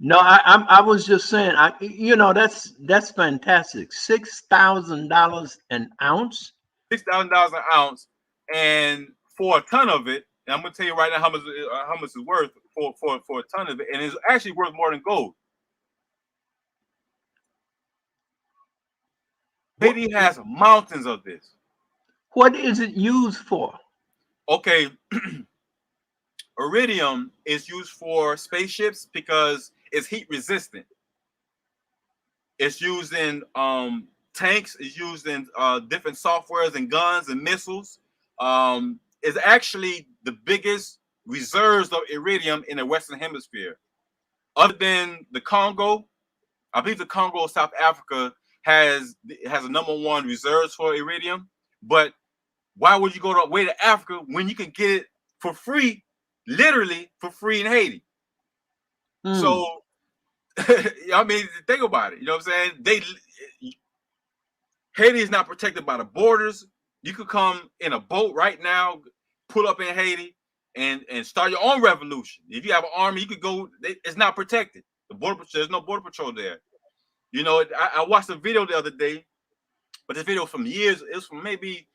No, I was just saying, that's fantastic. $6,000 an ounce. $6,000 an ounce, and for a ton of it, and I'm gonna tell you right now how much it's worth for a ton of it, and it's actually worth more than gold. Haiti has mountains of this. What is it used for? Okay, iridium is used for spaceships because it's heat resistant. It's used in tanks. It's used in different softwares and guns and missiles. It's actually the biggest reserves of iridium in the Western Hemisphere. Other than the Congo, I believe the Congo, South Africa, has a #1 reserves for iridium. But why would you go all the way to Africa when you can get it for free, literally for free in Haiti? So, I mean, think about it. You know what I'm saying? Haiti is not protected by the borders. You could come in a boat right now, pull up in Haiti, and start your own revolution. If you have an army, you could go. It's not protected. There's no border patrol there. I watched a video the other day, but this video from years. It was from maybe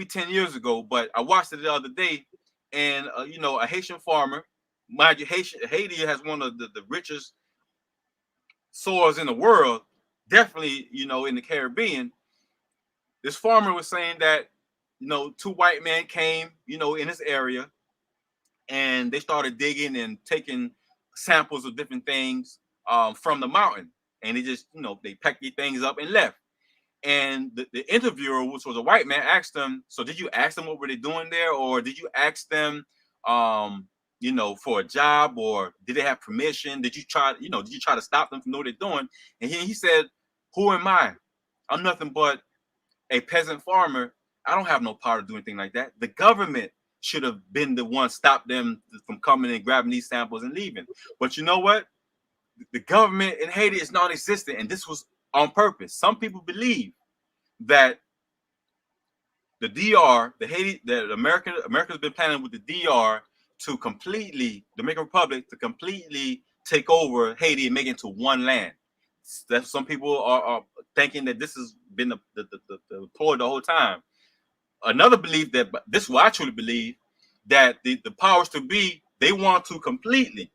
10 years ago. But I watched it the other day, and a Haitian farmer. Mind you, Haiti has one of the richest soils in the world. Definitely, in the Caribbean. This farmer was saying that, 2 white men came, in this area, and they started digging and taking samples of different things from the mountain. And they just, they packed these things up and left. And the interviewer, which was a white man, asked them, so did you ask them what were they doing there? Or did you ask them, for a job, or did they have permission? Did you try to stop them from what they're doing? And he said, who am I? I'm nothing but a peasant farmer. I don't have no power to do anything like that. The government should have been the one stop them from coming and grabbing these samples and leaving. But you know what? The government in Haiti is non-existent, and this was on purpose. Some people believe that the DR, America's been planning with the DR the Dominican Republic, to completely take over Haiti and make it into one land. That some people are thinking that this has been the ploy the whole time. Another belief that this is what I truly believe, that the powers to be, they want to completely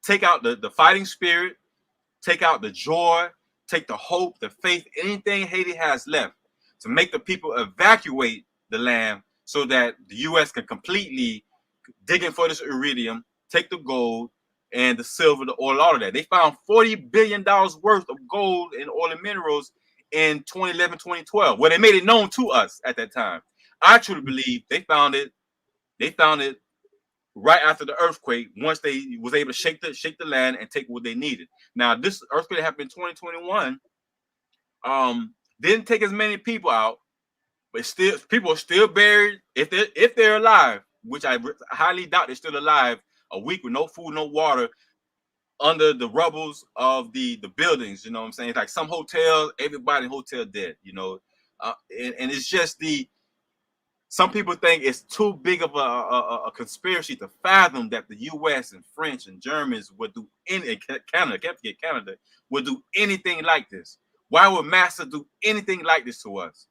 take out the fighting spirit, take out the joy, take the hope, the faith, anything Haiti has left, to make the people evacuate the land so that the U.S. can completely dig in for this iridium, take the gold and the silver, the oil, all of that. They found $40 billion worth of gold and oil and minerals in 2011, 2012. Well, they made it known to us at that time. I truly believe they found it. They found it right after the earthquake. Once they was able to shake the land and take what they needed. Now this earthquake happened in 2021. Didn't take as many people out, but still people are still buried if they're alive, which I highly doubt they're still alive. A week with no food, no water, under the rubbles of the buildings. You know what I'm saying? It's like some hotels, everybody in hotel dead. And it's just some people think it's too big of a conspiracy to fathom that the U.S. and French and Germans would do Canada, can't forget Canada, would do anything like this. Why would Massa do anything like this to us?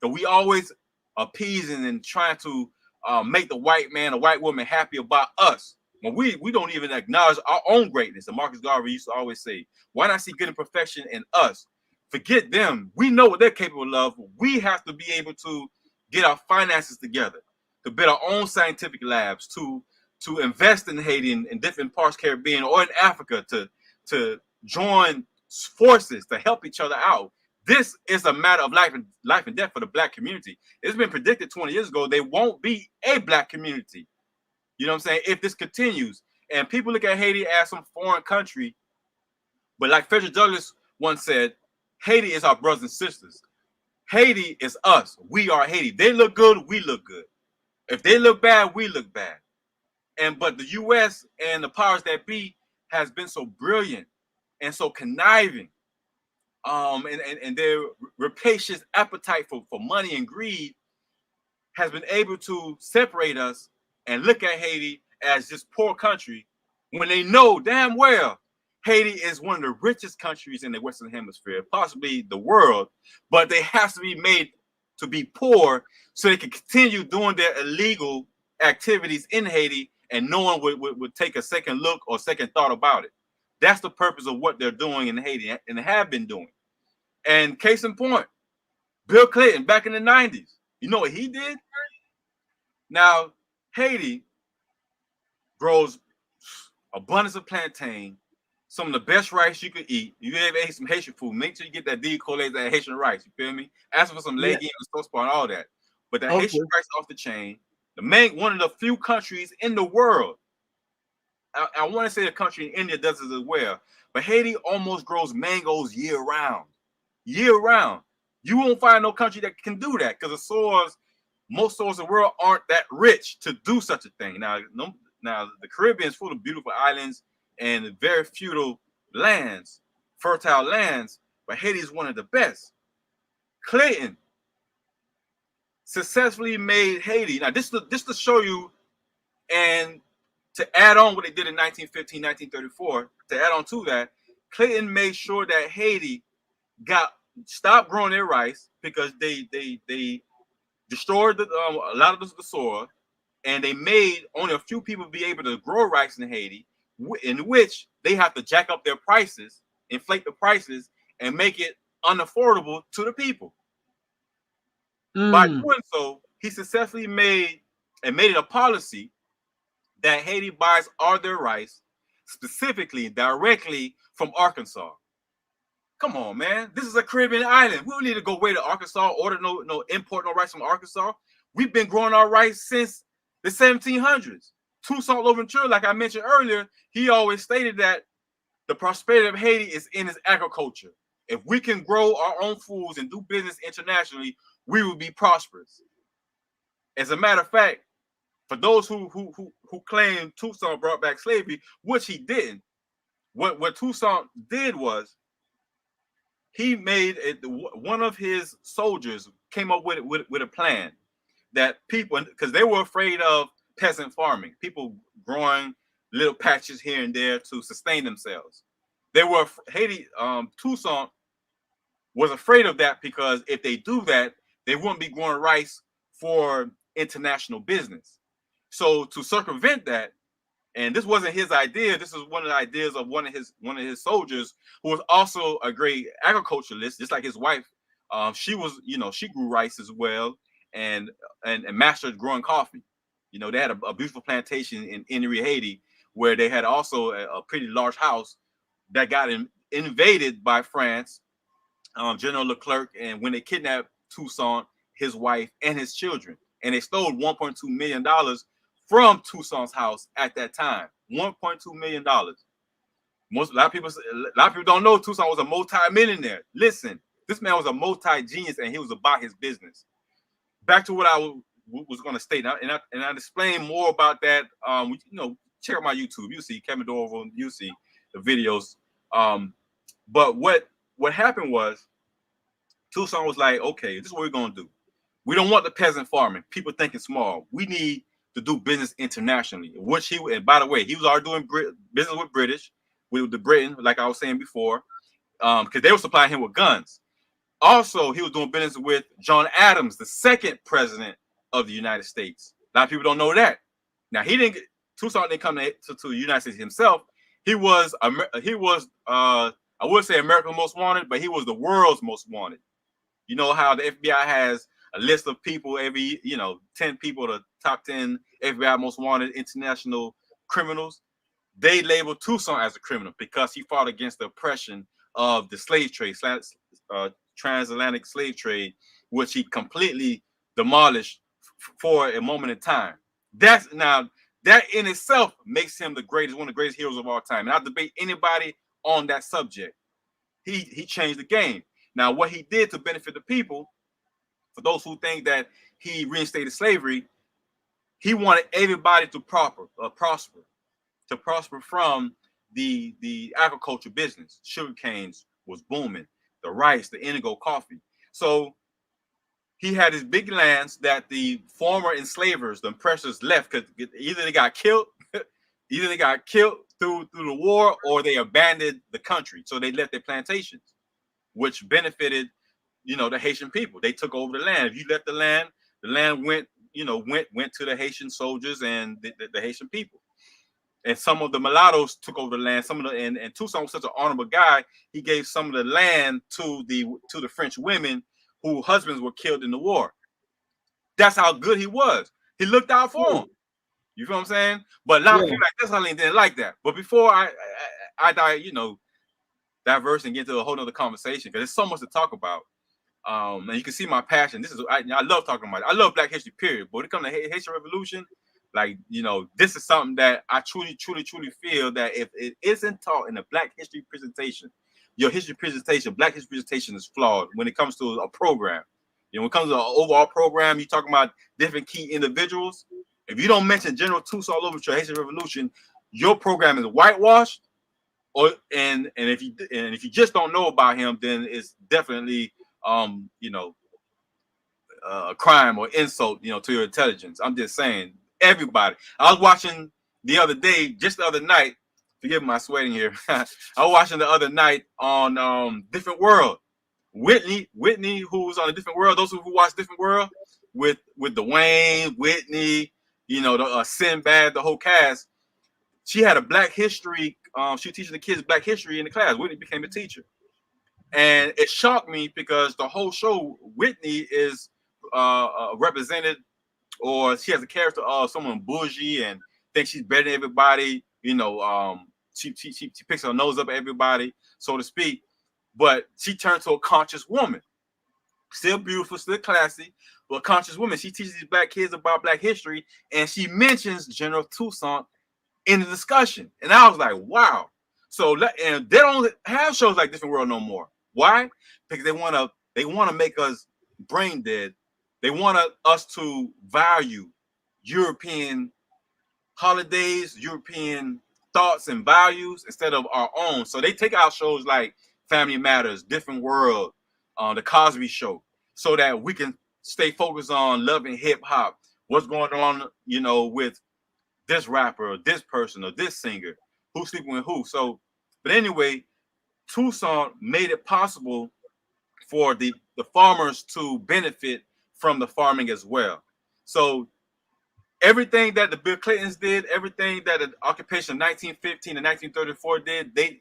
So we always appeasing and trying to make the white man or white woman happy about us. When we don't even acknowledge our own greatness. And Marcus Garvey used to always say, why not see good and perfection in us? Forget them. We know what they're capable of. We have to be able to get our finances together, to build our own scientific labs, to invest in Haiti and different parts of the Caribbean or in Africa, to join forces to help each other out. This is a matter of life and death for the Black community. It's been predicted 20 years ago there won't be a Black community. You know what I'm saying? If this continues, and people look at Haiti as some foreign country, but like Frederick Douglass once said, Haiti is our brothers and sisters. Haiti is us. We are Haiti. They look good, we look good. If they look bad, we look bad. But the U.S. and the powers that be has been so brilliant and so conniving, and their rapacious appetite for money and greed has been able to separate us and look at Haiti as this poor country when they know damn well Haiti is one of the richest countries in the Western Hemisphere, possibly the world, but they have to be made to be poor so they can continue doing their illegal activities in Haiti and no one would take a second look or second thought about it. That's the purpose of what they're doing in Haiti and have been doing. And case in point, Bill Clinton back in the 90s, you know what he did? Now, Haiti grows abundance of plantain, some of the best rice you could eat. You ever ate some Haitian food, make sure you get that decollate, that Haitian rice. You feel me? Ask for some legumes and sauce and all that. But that Haitian rice off the chain, one of the few countries in the world. I want to say the country in India does it as well, but Haiti almost grows mangoes year round. Year round. You won't find no country that can do that because most soils in the world aren't that rich to do such a thing. Now the Caribbean is full of beautiful islands and very fertile lands, but Haiti is one of the best. Clinton successfully made Haiti. Now this to show you and to add on what they did in 1915, 1934, to add on to that, Clinton made sure that Haiti stopped growing their rice because they destroyed a lot of the soil, and they made only a few people be able to grow rice in Haiti, in which they have to jack up their prices, inflate the prices, and make it unaffordable to the people. By doing so, he successfully made it a policy that Haiti buys all their rice specifically directly from Arkansas. Come on, man. This is a Caribbean island. We don't need to go way to Arkansas, order import no rice from Arkansas. We've been growing our rice since the 1700s. Toussaint Louverture, like I mentioned earlier, he always stated that the prosperity of Haiti is in its agriculture. If we can grow our own foods and do business internationally, we will be prosperous. As a matter of fact, for those who claim Toussaint brought back slavery, which he didn't, what Toussaint did was he made one of his soldiers came up with a plan that people, because they were afraid of peasant farming, people growing little patches here and there to sustain themselves. They were Toussaint was afraid of that because if they do that, they wouldn't be growing rice for international business. So to circumvent that, and this wasn't his idea, this was one of the ideas of one of his soldiers who was also a great agriculturalist, just like his wife. She grew rice as well and mastered growing coffee. They had a beautiful plantation in Inri, Haiti, where they had also a pretty large house that got invaded by France, General Leclerc, and when they kidnapped Toussaint, his wife, and his children. and they stole $1.2 million from Toussaint's house at that time. $1.2 million. A lot of people don't know Toussaint was a multi-millionaire. Listen, this man was a multi-genius, and he was about his business. Back to what I was going to state, and I explain more about that. Check out my YouTube. You see Kevin Dorival. You see the videos. But what happened was Toussaint was like, okay, this is what we're going to do. We don't want the peasant farming. People thinking small. We need to do business internationally. Which and by the way, he was already doing business with British, with the Britain, like I was saying before, because they were supplying him with guns. Also, he was doing business with John Adams, the second president of the United States. A lot of people don't know that. Now, Toussaint didn't come to the United States himself. He was, I would say America's most wanted, but he was the world's most wanted. You know how the FBI has a list of people every, 10 people, the top 10 FBI most wanted international criminals. They labeled Toussaint as a criminal because he fought against the oppression of the slave trade, transatlantic slave trade, which he completely demolished for a moment in time. That in itself makes him one of the greatest heroes of all time. And I debate anybody on that subject. He changed the game. Now, what he did to benefit the people, for those who think that he reinstated slavery, he wanted everybody to prosper from the agriculture business. Sugar canes was booming, the rice, the indigo coffee. So he had his big lands that the former enslavers, the oppressors, left because either they got killed through the war, or they abandoned the country. So they left their plantations, which benefited, the Haitian people. They took over the land. If you left the land went to the Haitian soldiers and the Haitian people. And some of the mulattoes took over the land. And Toussaint was such an honorable guy. He gave some of the land to the French women whose husbands were killed in the war. That's how good he was. He looked out for them. You feel what I'm saying? But a lot of people like Dessalines didn't like that. But before I diverse and get into a whole other conversation, because there's so much to talk about. And you can see my passion. I love talking about it. I love Black history, period. But when it comes to Haitian Revolution, this is something that I truly feel that if it isn't taught in a Black history presentation, Black history presentation is flawed when it comes to a program. When it comes to an overall program, you're talking about different key individuals. If you don't mention General Toussaint all over your Haitian Revolution, your program is whitewashed. And if you just don't know about him, then it's definitely a crime or insult, to your intelligence. I'm just saying, everybody. I was watching the other night. Forgive my sweating here. I was watching the other night on Different World. Whitney, who was on a Different World. Those who watch Different World with Dwayne, Whitney, the Sinbad, the whole cast. She had a Black history. She was teaching the kids Black history in the class. Whitney became a teacher. And it shocked me because the whole show, Whitney is represented, or she has a character of someone bougie and thinks she's better than everybody. She picks her nose up at everybody, so to speak. But she turned to a conscious woman. Still beautiful, still classy, but a conscious woman. She teaches these Black kids about Black history, and she mentions General Toussaint in the discussion. And I was like, wow. So, and they don't have shows like Different World no more. Why? Because they want to make us brain dead. They want us to value European holidays, European thoughts and values instead of our own. So they take out shows like Family Matters, Different World, The Cosby Show, so that we can stay focused on loving hip hop. What's going on, with this rapper or this person or this singer, who's sleeping with who. So, but anyway, Toussaint made it possible for the farmers to benefit from the farming as well. So everything that the Bill Clintons did, everything that the occupation of 1915 and 1934 did,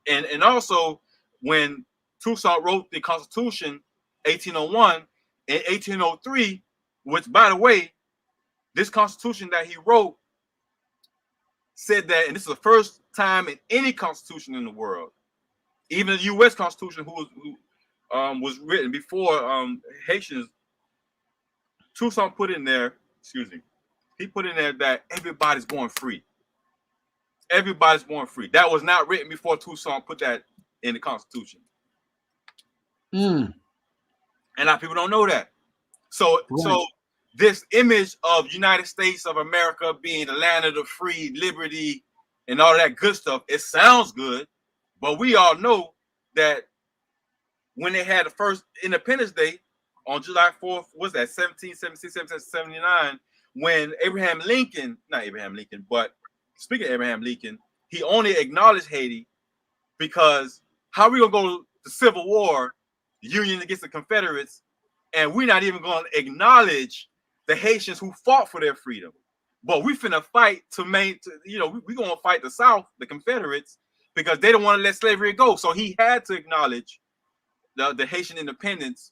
and also when Toussaint wrote the Constitution 1801 and 1803, which, by the way, this Constitution that he wrote said that, and this is the first time in any constitution in the world, even the U.S. Constitution, who was written before Haitians Toussaint put in there, excuse me, he put in there that everybody's born free. Everybody's born free. That was not written before Toussaint put that in the Constitution. Mm. And a lot of people don't know that. So Right. this image of United States of America being the land of the free, liberty, and all that good stuff, it sounds good, but we all know that when they had the first Independence Day on July 4th, what's that, 1776, 1779, when Abraham Lincoln, not Abraham Lincoln, but speaking of Abraham Lincoln, he only acknowledged Haiti because how are we going to go to Civil War, the Union against the Confederates, and we're not even going to acknowledge the Haitians who fought for their freedom. But we finna fight to we're going to fight the South, the Confederates, because they don't want to let slavery go. So he had to acknowledge the Haitian independence,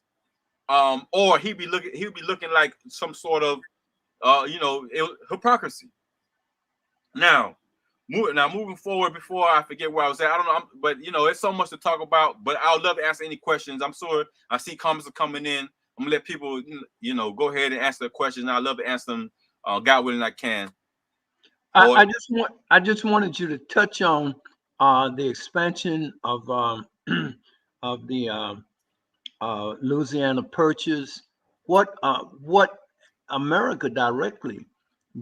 or he'd be looking like some sort of hypocrisy. Now moving forward, before I forget where I was at, I don't know, but it's so much to talk about. But I would love to answer any questions. I'm sure I see comments are coming in. I'm gonna let people go ahead and answer their questions. And I love to answer them, God willing, I can. I just wanted you to touch on the expansion of of the Louisiana Purchase. What America directly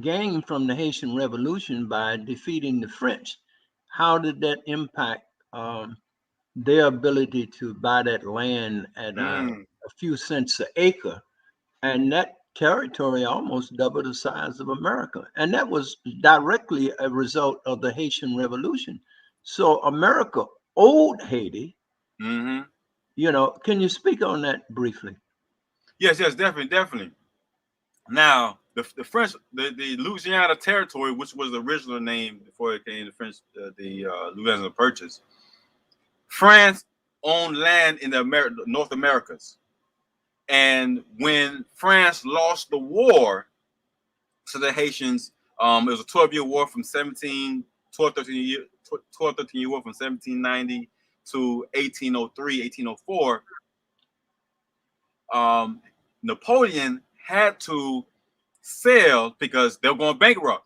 gained from the Haitian Revolution by defeating the French? How did that impact their ability to buy that land at a few cents an acre? And that territory almost doubled the size of America. And that was directly a result of the Haitian Revolution. So America owed Haiti. Mm-hmm. Can you speak on that briefly? Yes, definitely. Now, the French, the Louisiana Territory, which was the original name before it came to French, the Louisiana Purchase, France owned land in the North Americas. And when France lost the war to the Haitians, it was a 12-year war from 13 year war from 1790 to 1803, 1804. Napoleon had to sell because they were going bankrupt.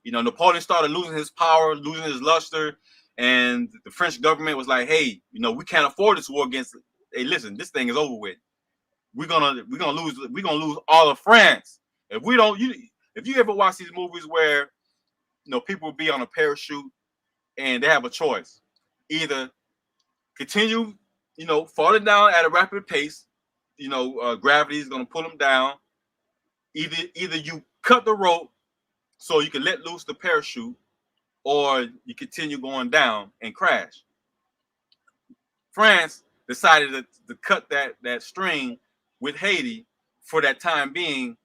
Napoleon started losing his power, losing his luster, and the French government was like, "Hey, we can't afford this war against. Hey, listen, this thing is over with. We're gonna lose all of France if we don't." If you ever watch these movies where people be on a parachute and they have a choice, either continue falling down at a rapid pace, gravity is gonna pull them down. Either you cut the rope so you can let loose the parachute, or you continue going down and crash. France decided to cut that string with Haiti for that time being,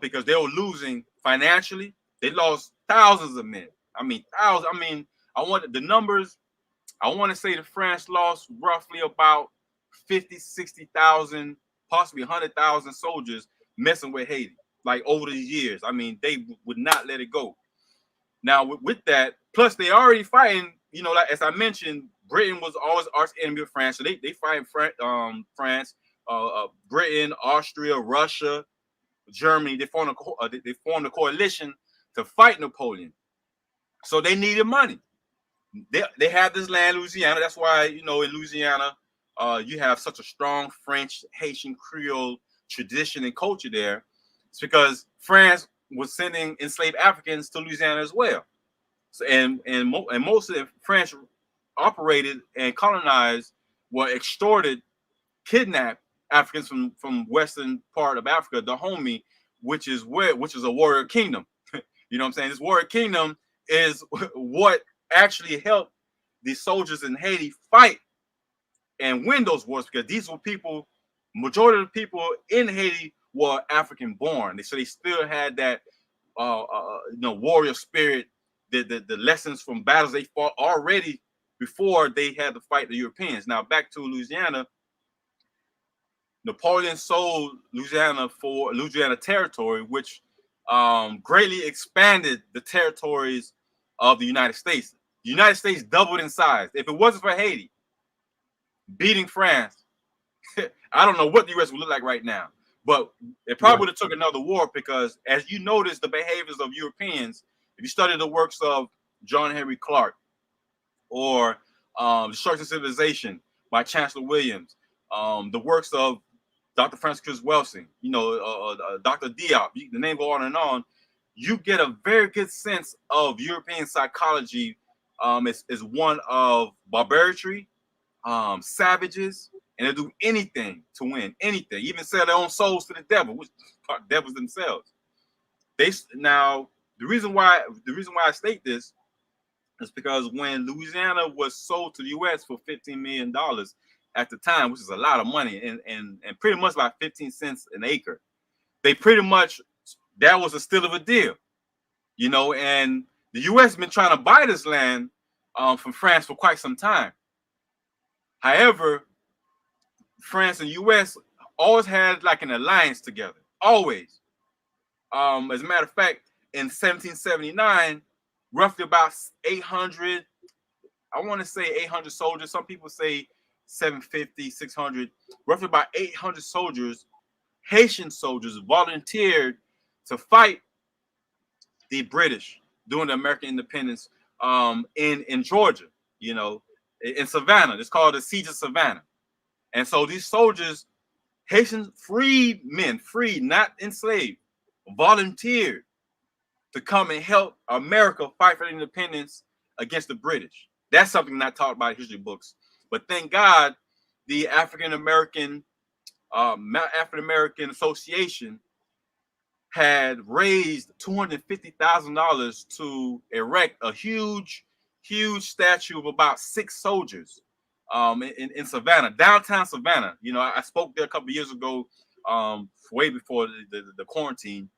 because they were losing financially. They lost thousands of men. I mean, thousands. I mean, I want the numbers. I want to say the France lost roughly about 50, 60,000, possibly 100,000 soldiers messing with Haiti, like over the years. I mean, they would not let it go. Now, with that, plus they already fighting, like as I mentioned, Britain was always arch enemy of France. So they fight France, Britain, Austria, Russia, Germany. They formed a coalition to fight Napoleon. So they needed money. They have this land, Louisiana. That's why, in Louisiana, you have such a strong French, Haitian, Creole tradition and culture there. It's because France was sending enslaved Africans to Louisiana as well. So, and most of the French operated and colonized were extorted, kidnapped Africans from western part of Africa, Dahomey, which is a warrior kingdom. You know what I'm saying? This warrior kingdom is what actually helped the soldiers in Haiti fight and win those wars, because these were people, majority of the people in Haiti were African born. So they still had that warrior spirit, the lessons from battles they fought already before they had to fight the Europeans. Now back to Louisiana. Napoleon sold Louisiana for Louisiana Territory, which greatly expanded the territories of the United States. The United States doubled in size. If it wasn't for Haiti beating France, I don't know what the U.S. would look like right now. But it probably would have took another war, because as you notice the behaviors of Europeans, if you study the works of John Henry Clark, or Destruction of Civilization by Chancellor Williams, the works of Dr. Francis Welsing, Dr. Diop, the name go on and on, you get a very good sense of European psychology. Is one of barbarity, savages, and they'll do anything to win, anything, even sell their own souls to the devil, which are devils themselves. Now the reason why I state this is because when Louisiana was sold to the U.S. for $15 million at the time, which is a lot of money, and pretty much about 15 cents an acre, they pretty much, that was a steal of a deal, and the U.S. has been trying to buy this land from France for quite some time. However, France and U.S. always had like an alliance together, always. As a matter of fact, in 1779, roughly about 800, I want to say 800 soldiers. Some people say 750, 600. Roughly about 800 soldiers, Haitian soldiers, volunteered to fight the British during the American independence in Georgia, in Savannah. It's called the Siege of Savannah. And so these soldiers, Haitian freed men, freed, not enslaved, volunteered to come and help America fight for independence against the British. That's something not taught by history books. But thank God, the African American Association had raised $250,000 to erect a huge statue of about 6 soldiers in Savannah, downtown Savannah. I spoke there a couple of years ago, way before the quarantine.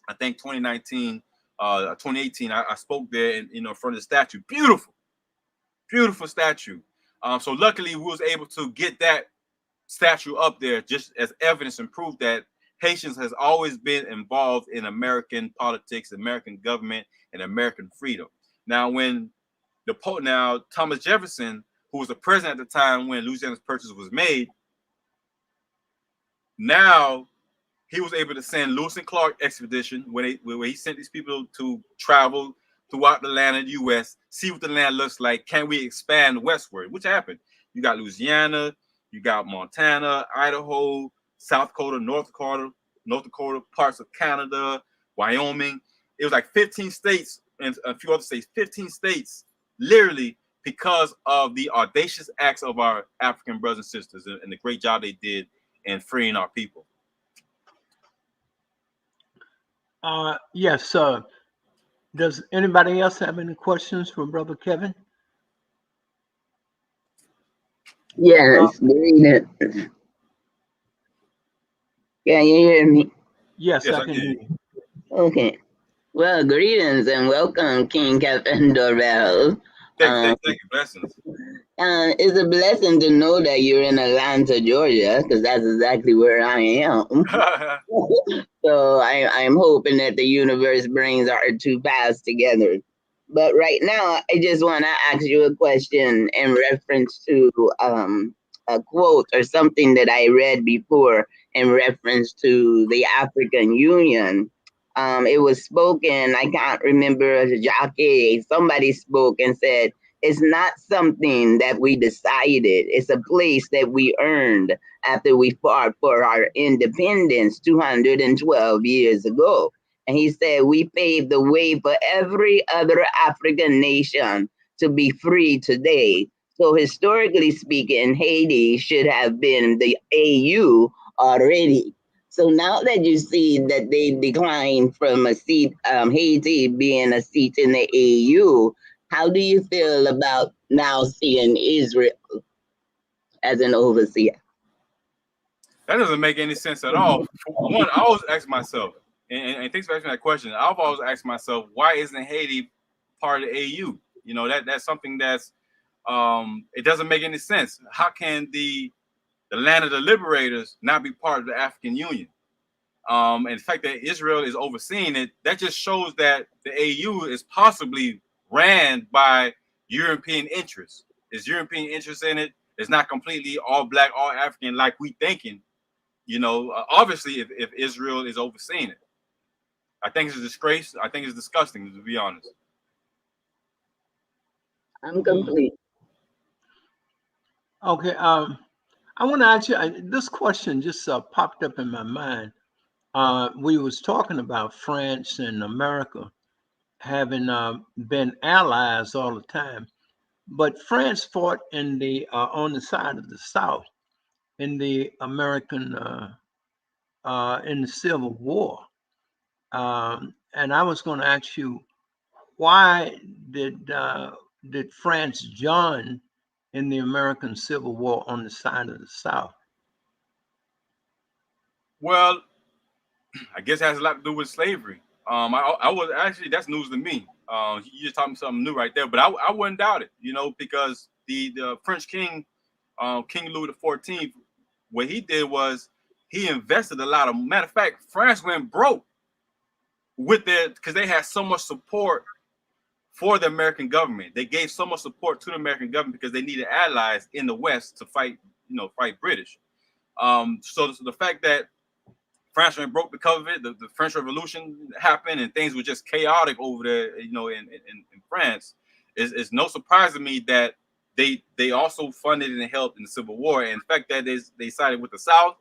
I think 2019, 2018. I spoke there in front of the statue. Beautiful statue. So luckily, we was able to get that statue up there just as evidence and proof that Haitians has always been involved in American politics, American government, and American freedom. Now, when Thomas Jefferson, who was the president at the time when Louisiana's Purchase was made, now he was able to send Lewis and Clark expedition where he sent these people to travel throughout the land of the U.S., see what the land looks like. Can we expand westward? Which happened. You got Louisiana, you got Montana, Idaho, South Dakota, North Dakota, parts of Canada, Wyoming. It was like 15 states and a few other states, 15 states, literally because of the audacious acts of our African brothers and sisters and the great job they did in freeing our people. Yes. Does anybody else have any questions for Brother Kevin? Yes, greetings. Can you hear me? Yes, I can hear you. Okay. Well, greetings and welcome, King Captain Dorival. Thank you. Blessings. It's a blessing to know that you're in Atlanta, Georgia, because that's exactly where I am. So I'm hoping that the universe brings our two paths together. But right now, I just want to ask you a question in reference to a quote or something that I read before in reference to the African Union. It was spoken, I can't remember, Jacques, somebody spoke and said, it's not something that we decided. It's a place that we earned after we fought for our independence 212 years ago. And he said, we paved the way for every other African nation to be free today. So historically speaking, Haiti should have been the AU already. So now that you see that they declined from a seat, Haiti being a seat in the AU, how do you feel about now seeing Israel as an overseer? That doesn't make any sense at all. For one, I always ask myself, and thanks for asking that question. I've always asked myself, why isn't Haiti part of the AU? That's something that's it doesn't make any sense. How can the land of the liberators not be part of the African Union? And the fact that Israel is overseeing it, that just shows that the AU is possibly ran by European interests. Is European interest in it? It's not completely all black, all African like we thinking. Obviously, if Israel is overseeing it, I think it's a disgrace. I think it's disgusting, to be honest. I'm complete. Okay. I want to ask you. This question just popped up in my mind. We was talking about France and America having been allies all the time, but France fought in the on the side of the South in the American in the Civil War. And I was going to ask you, why did uh, did France join in the American Civil War on the side of the South? Well, I guess it has a lot to do with slavery. I was actually, that's news to me. You just taught me something new right there, but I wouldn't doubt it, because the French king, King Louis XIV, what he did was he invested a lot of. Matter of fact, France went broke with their because they had so much support for the American government. They gave so much support to the American government because they needed allies in the West to fight, fight British. So the fact that France went broke because of it. The French Revolution happened, and things were just chaotic over there. In France, it's no surprise to me that they also funded and helped in the Civil War. And the fact that they sided with the South,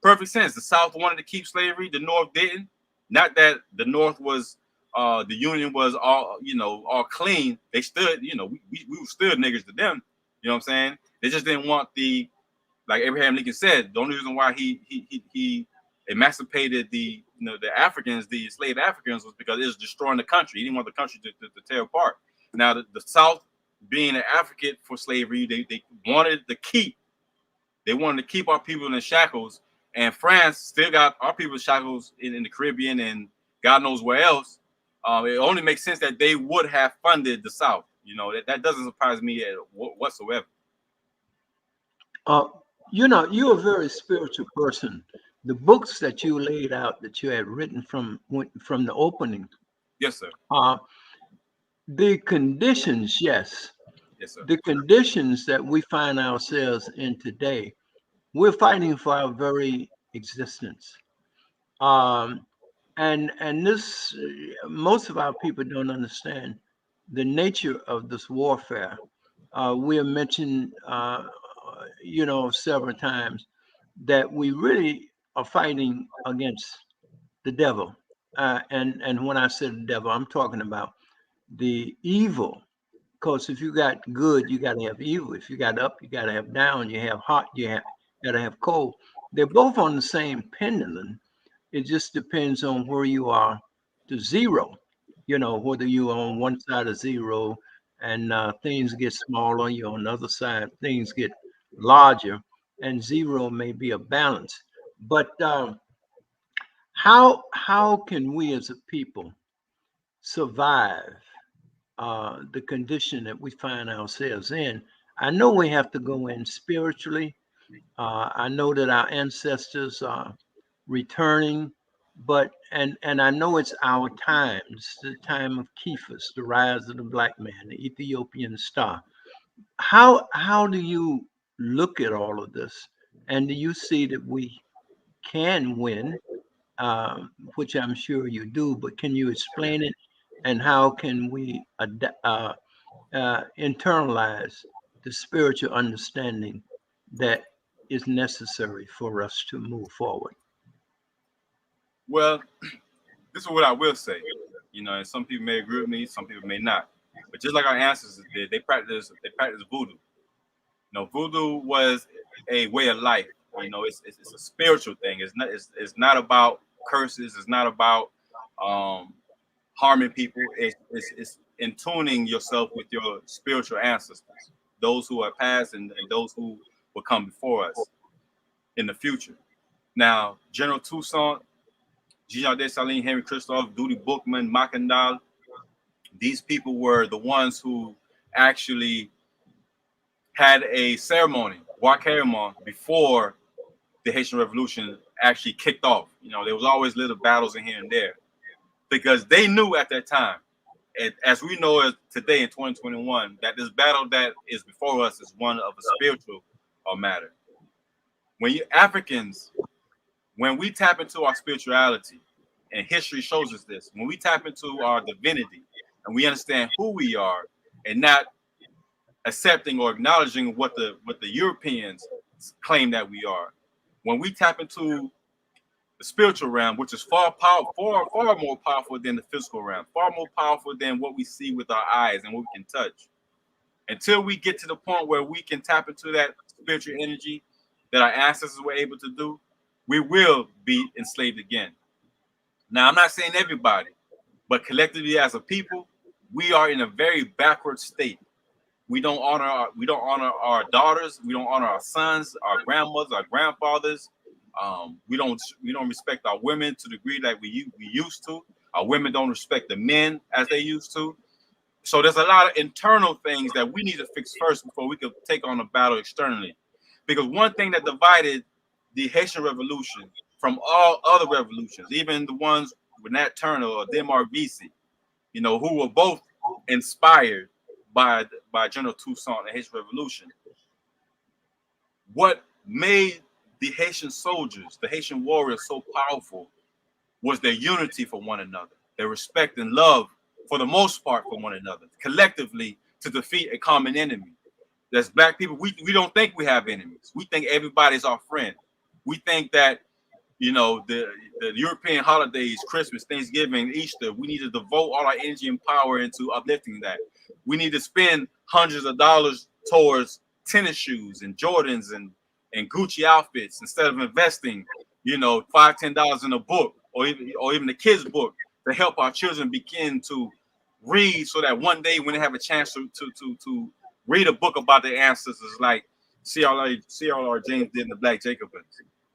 perfect sense. The South wanted to keep slavery, the North didn't. Not that the North was the Union was all clean. They stood, we were still niggers to them. You know what I'm saying? They just didn't want like Abraham Lincoln said, the only reason why he emancipated the Africans, the enslaved Africans, was because it was destroying the country. He didn't want the country to tear apart. Now the South, being an advocate for slavery, they wanted to keep our people in the shackles, and France still got our people in shackles in the Caribbean and God knows where else. It only makes sense that they would have funded the South. That doesn't surprise me whatsoever. Uh, you're a very spiritual person. The books that you laid out that you had written from the opening, Yes, sir. uh, the conditions, yes, Yes, sir. the conditions that we find ourselves in today, we're fighting for our very existence. Um, and this, most of our people don't understand the nature of this warfare. We have mentioned, several times that we really are fighting against the devil. And when I say the devil, I'm talking about the evil. Because if you got good, you got to have evil. If you got up, you got to have down. You have hot, got to have cold. They're both on the same pendulum. It just depends on where you are to zero. Whether you're on one side of zero and things get smaller, you're on the other side, things get larger, and zero may be a balance. But how can we as a people survive the condition that we find ourselves in? I know we have to go in spiritually. I know that our ancestors are returning, but and I know it's our times, the time of Kephas, the rise of the black man, the Ethiopian star. How do you look at all of this, and do you see that we can win, which I'm sure you do, but can you explain it, and how can we internalize the spiritual understanding that is necessary for us to move forward? Well, this is what I will say. And some people may agree with me, some people may not. But just like our ancestors did, they practice voodoo. Voodoo was a way of life. It's a spiritual thing. It's not about curses. It's not about harming people. It's in tuning yourself with your spiritual ancestors, those who are past and those who will come before us in the future. Now, General Toussaint, Jean Dessalines, Henry Christophe, Duty Bookman, Makandal, these people were the ones who actually had a ceremony, Wakaremon, before the Haitian Revolution actually kicked off. There was always little battles in here and there because they knew at that time, and as we know as today in 2021, that this battle that is before us is one of a spiritual matter. When you Africans when we tap into our spirituality, and history shows us this, when we tap into our divinity and we understand who we are and not accepting or acknowledging what the Europeans claim that we are, when we tap into the spiritual realm, which is far more powerful than the physical realm, far more powerful than what we see with our eyes and what we can touch. Until we get to the point where we can tap into that spiritual energy that our ancestors were able to do, we will be enslaved again. Now, I'm not saying everybody, but collectively as a people, we are in a very backward state. We don't honor our daughters. We don't honor our sons, our grandmothers, our grandfathers. We don't respect our women to the degree that we used to. Our women don't respect the men as they used to. So there's a lot of internal things that we need to fix first before we can take on the battle externally. Because one thing that divided the Haitian Revolution from all other revolutions, even the ones with Nat Turner or Demar Vesey, who were both inspired by General Toussaint and the Haitian Revolution. What made the Haitian soldiers, the Haitian warriors so powerful was their unity for one another, their respect and love for the most part for one another, collectively to defeat a common enemy. As Black people, we don't think we have enemies. We think everybody's our friend. We think that, the European holidays, Christmas, Thanksgiving, Easter, we need to devote all our energy and power into uplifting that. We need to spend hundreds of dollars towards tennis shoes and Jordans and Gucci outfits instead of investing, $5, $10 in a book or even the kids' book to help our children begin to read, so that one day when they have a chance to read a book about their ancestors, like C.R.R. James did in the Black Jacobins,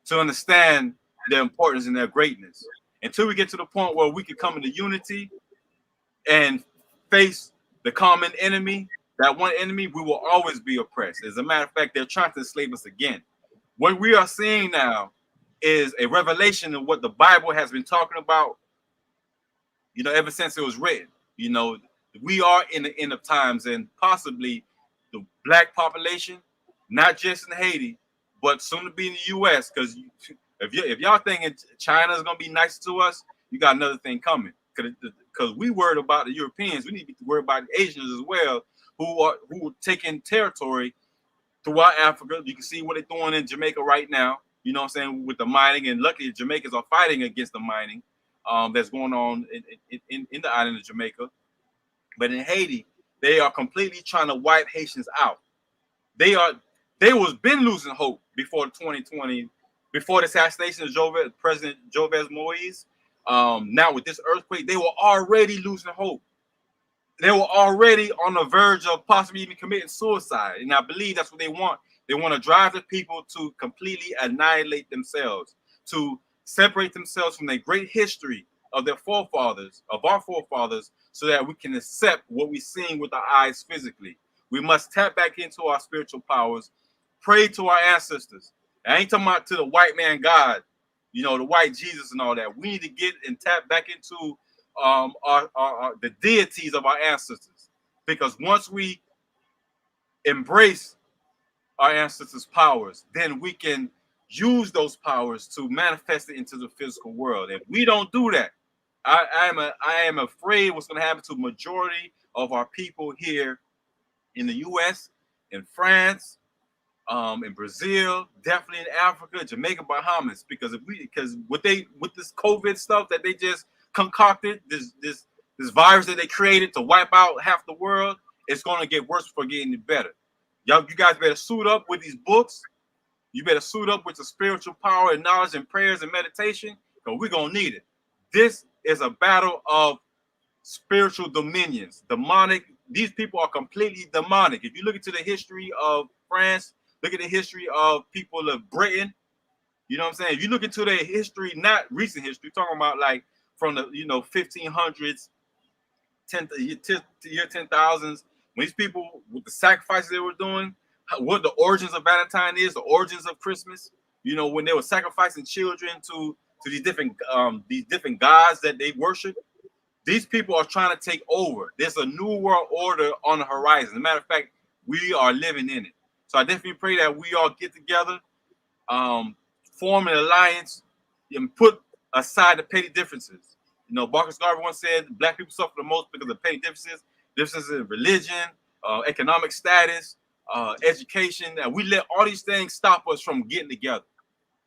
to understand their importance and their greatness. Until we get to the point where we can come into unity and face the common enemy, that one enemy, we will always be oppressed. As a matter of fact, they're trying to enslave us again. What we are seeing now is a revelation of what the Bible has been talking about, ever since it was written. We are in the end of times, and possibly the Black population, not just in Haiti, but soon to be in the U.S. Because if y'all thinking China is gonna be nice to us, you got another thing coming. Because we worried about the Europeans, we need to be worried about the Asians as well, who are taking territory throughout Africa. You can see what they're doing in Jamaica right now. You know what I'm saying, with the mining, and luckily Jamaicans are fighting against the mining that's going on in the island of Jamaica. But in Haiti, they are completely trying to wipe Haitians out. They was been losing hope before 2020, before the assassination of President Jovenel Moise. Now with this earthquake, they were already losing hope. They were already on the verge of possibly even committing suicide. And I believe that's what they want. They want to drive the people to completely annihilate themselves, to separate themselves from their great history of their forefathers, of our forefathers, so that we can accept what we're seeing with our eyes physically. We must tap back into our spiritual powers, pray to our ancestors. I ain't talking about to the white man God, the white Jesus and all that. We need to get and tap back into the deities of our ancestors, because once we embrace our ancestors' powers, then we can use those powers to manifest it into the physical world. If we don't do that, I am afraid what's going to happen to the majority of our people here in the U.S., in France, in Brazil, definitely in Africa, Jamaica, Bahamas, because with this COVID stuff that they just concocted, this virus that they created to wipe out half the world, it's going to get worse before getting better. You guys better suit up with these books. You better suit up with the spiritual power and knowledge and prayers and meditation, because we're going to need it. This is a battle of spiritual dominions, demonic. These people are completely demonic. If you look into the history of France, look at the history of people of Britain, you know what I'm saying? If you look into their history, not recent history, talking about like from the 1500s, year 10,000s, when these people, with the sacrifices they were doing, what the origins of Valentine is, the origins of Christmas, when they were sacrificing children to these different gods that they worship. These people are trying to take over. There's a new world order on the horizon. As a matter of fact, we are living in it. So I definitely pray that we all get together, form an alliance, and put aside the petty differences. You know, Marcus Garvey once said black people suffer the most because of petty differences in religion, economic status, education, and we let all these things stop us from getting together.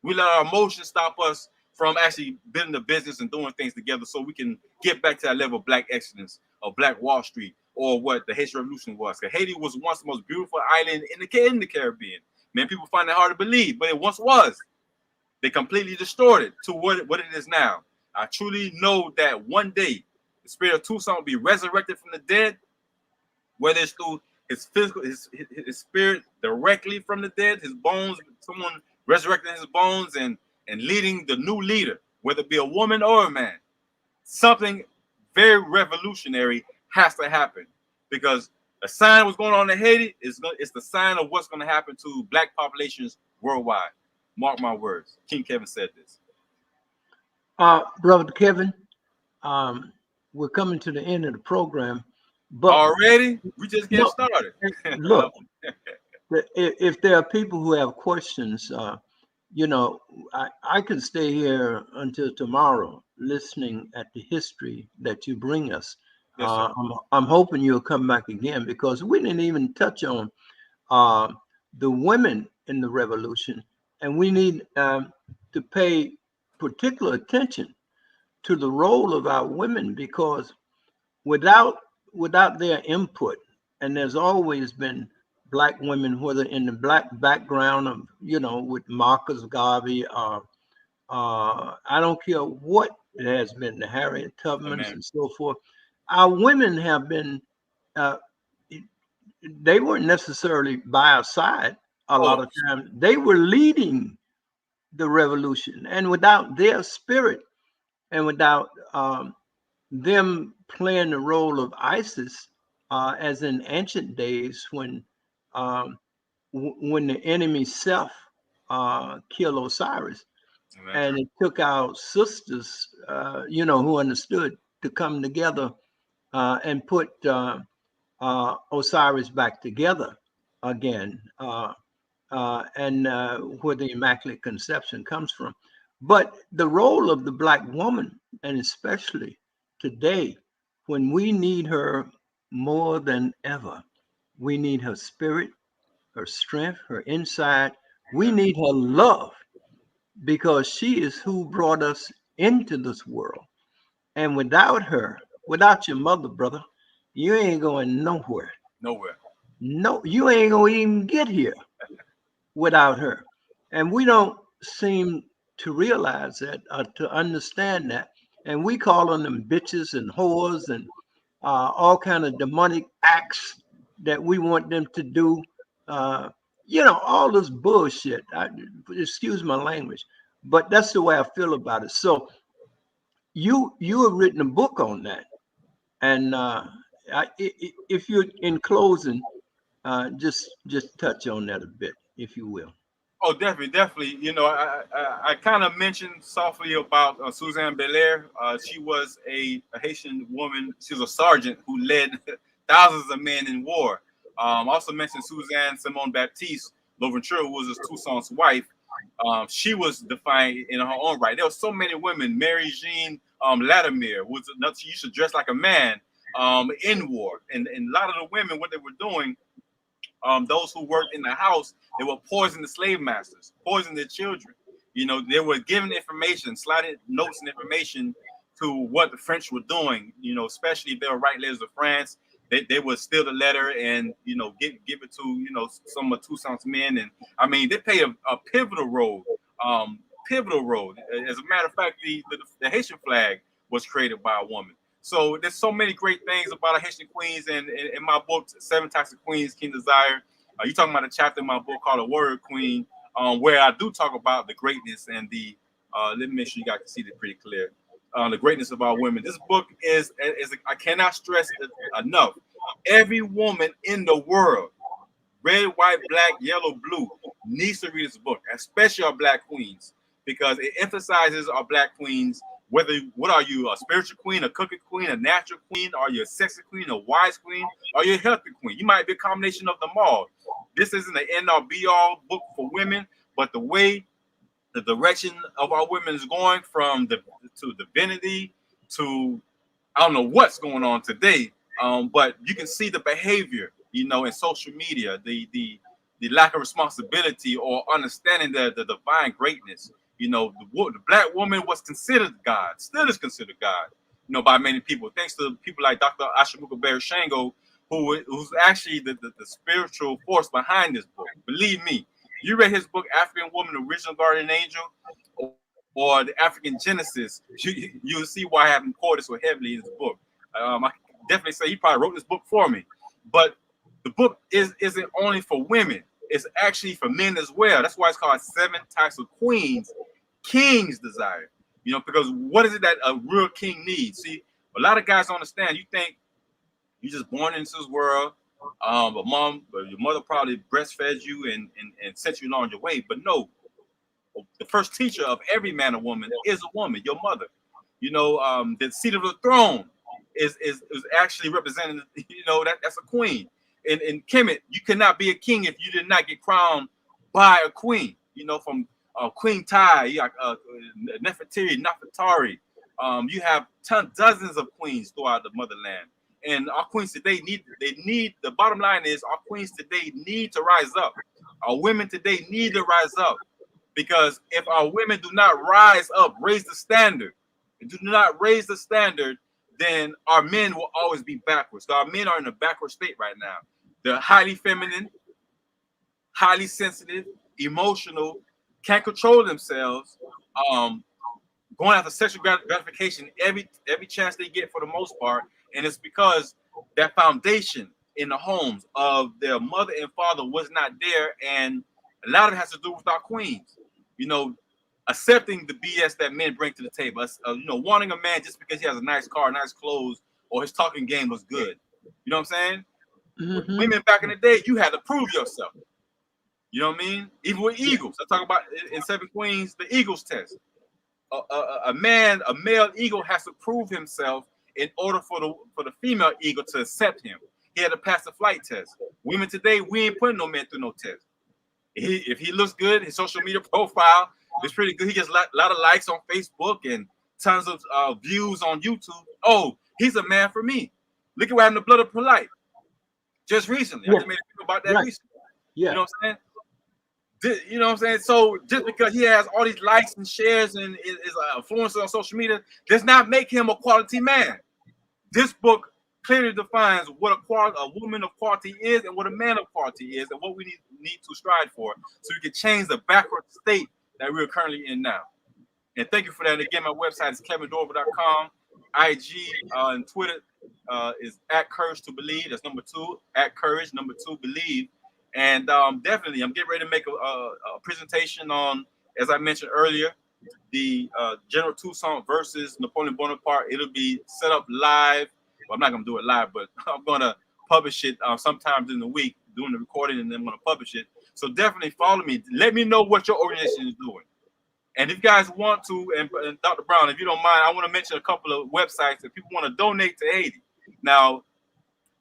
We let our emotions stop us from actually building a business and doing things together so we can get back to that level of black excellence or black Wall Street or what the Haitian Revolution was. Because Haiti was once the most beautiful island in the Caribbean. Man, people find it hard to believe, but it once was. They completely destroyed it to what it is now. I truly know that one day the spirit of Toussaint will be resurrected from the dead, whether it's through his physical, his spirit directly from the dead, his bones, someone resurrecting his bones and leading the new leader, whether it be a woman or a man. Something very revolutionary has to happen because a sign what's going on in Haiti it's the sign of what's going to happen to black populations worldwide. Mark my words. King Kevin said this. Brother Kevin, we're coming to the end of the program, but already we just getting started. Look, if there are people who have questions, you know, I could stay here until tomorrow listening at the history that you bring us. Yes, I'm hoping you'll come back again because we didn't even touch on the women in the revolution, and we need to pay particular attention to the role of our women because without their input, and there's always been black women, whether in the black background of, you know, with Marcus Garvey, I don't care what it has been, the Harriet Tubmans and so forth. Our women have been, they weren't necessarily by our side a lot of times. They were leading the revolution, and without their spirit and without them playing the role of Isis, as in ancient days when the enemy self killed Osiris. Amen. And it took our sisters, you know, who understood to come together and put Osiris back together again, and where the Immaculate Conception comes from. But the role of the Black woman, and especially today, when we need her more than ever, we need her spirit, her strength, her insight. We need her love because she is who brought us into this world. And without her, without your mother, brother, you ain't going nowhere. Nowhere. No, you ain't going to even get here without her. And we don't seem to realize that or to understand that. And we call on them bitches and whores and all kind of demonic acts that we want them to do. You know, all this bullshit. Excuse my language, but that's the way I feel about it. So you have written a book on that, and if you're in closing, just touch on that a bit, if you will. Oh, definitely. You know, I kind of mentioned softly about Suzanne Belair. She was a Haitian woman. She was a sergeant who led thousands of men in war. Also mentioned Suzanne Simone Baptiste Louverture, who was his Toussaint's wife. She was defined in her own right. There were so many women. Mary Jean Latimer was another. She used to dress like a man in war, and a lot of the women, what they were doing. Those who worked in the house, they were poisoning the slave masters, poisoning their children. You know, they were giving information, sliding notes and information to what the French were doing. You know, especially if they were writing letters to France, they would steal the letter and, you know, give it to, you know, some of Toussaint's men. And I mean, they played a pivotal role. As a matter of fact, the Haitian flag was created by a woman. So there's so many great things about our Haitian queens, and in my book, 7 Types of Queens, King Desire, you're talking about a chapter in my book called A Warrior Queen, where I do talk about the greatness and the, let me make sure you guys can see it pretty clear, the greatness of our women. This book is I cannot stress it enough. Every woman in the world, red, white, black, yellow, blue, needs to read this book, especially our black queens, because it emphasizes our black queens. What are you, a spiritual queen, a cooking queen, a natural queen? Are you a sexy queen, a wise queen? Are you a healthy queen? You might be a combination of them all. This isn't an end-all, be-all book for women, but the way the direction of our women is going from to divinity to I don't know what's going on today, but you can see the behavior, in social media, the lack of responsibility or understanding the divine greatness. The black woman was considered God, still is considered God, by many people, thanks to people like Dr. Ashamuka Shango, who's actually the spiritual force behind this book. Believe me, you read his book, African Woman, Original Guardian Angel, or the African Genesis, you'll see why I haven't quoted so heavily in this book. I can definitely say he probably wrote this book for me. But the book isn't only for women. It's actually for men as well. That's why it's called 7 Types of Queens, Kings Desire. Because what is it that a real king needs? See, a lot of guys don't understand. You think you're just born into this world, but your mother probably breastfed you and sent you along your way. But no, the first teacher of every man or woman is a woman, your mother. The seat of the throne is actually representing, that's a queen. In Kemet, you cannot be a king if you did not get crowned by a queen. From Queen Tai, Nefertiti, Nefertari. You have dozens of queens throughout the motherland. And our queens today the bottom line is our queens today need to rise up. Our women today need to rise up. Because if our women do not rise up, raise the standard, then our men will always be backwards. So our men are in a backward state right now. They're highly feminine, highly sensitive, emotional, can't control themselves, going after sexual gratification every chance they get for the most part. And it's because that foundation in the homes of their mother and father was not there. And a lot of it has to do with our queens. Accepting the BS that men bring to the table. Wanting a man just because he has a nice car, nice clothes, or his talking game was good. You know what I'm saying? Mm-hmm. Women back in the day, you had to prove yourself. You know what I mean? Even with eagles. I talk about in 7 Queens, the Eagles test. A male eagle has to prove himself in order for the female eagle to accept him. He had to pass the flight test. Women today, we ain't putting no man through no test. If he looks good, his social media profile is pretty good. He gets a lot of likes on Facebook and tons of views on YouTube. Oh, he's a man for me. Look at what happened to Blood of Polite just recently. I just made a video about that recently. Yeah. You know what I'm saying? You know what I'm saying? So just because he has all these likes and shares and is an influencer on social media does not make him a quality man. This book clearly defines what a woman of quality is and what a man of quality is and what we need to strive for so we can change the backward state that we're currently in now. And thank you for that. And again, my website is kevindorival.com. IG and Twitter is @courage2believe. That's number 2, @courage, number 2, believe. And definitely, I'm getting ready to make a presentation on, as I mentioned earlier, the General Toussaint versus Napoleon Bonaparte. It'll be set up live. Well, I'm not going to do it live, but I'm going to publish it sometimes in the week, doing the recording, and then I'm going to publish it. So definitely follow me. Let me know what your organization is doing. And if you guys want to, and Dr. Brown, if you don't mind, I want to mention a couple of websites if people want to donate to Haiti. Now,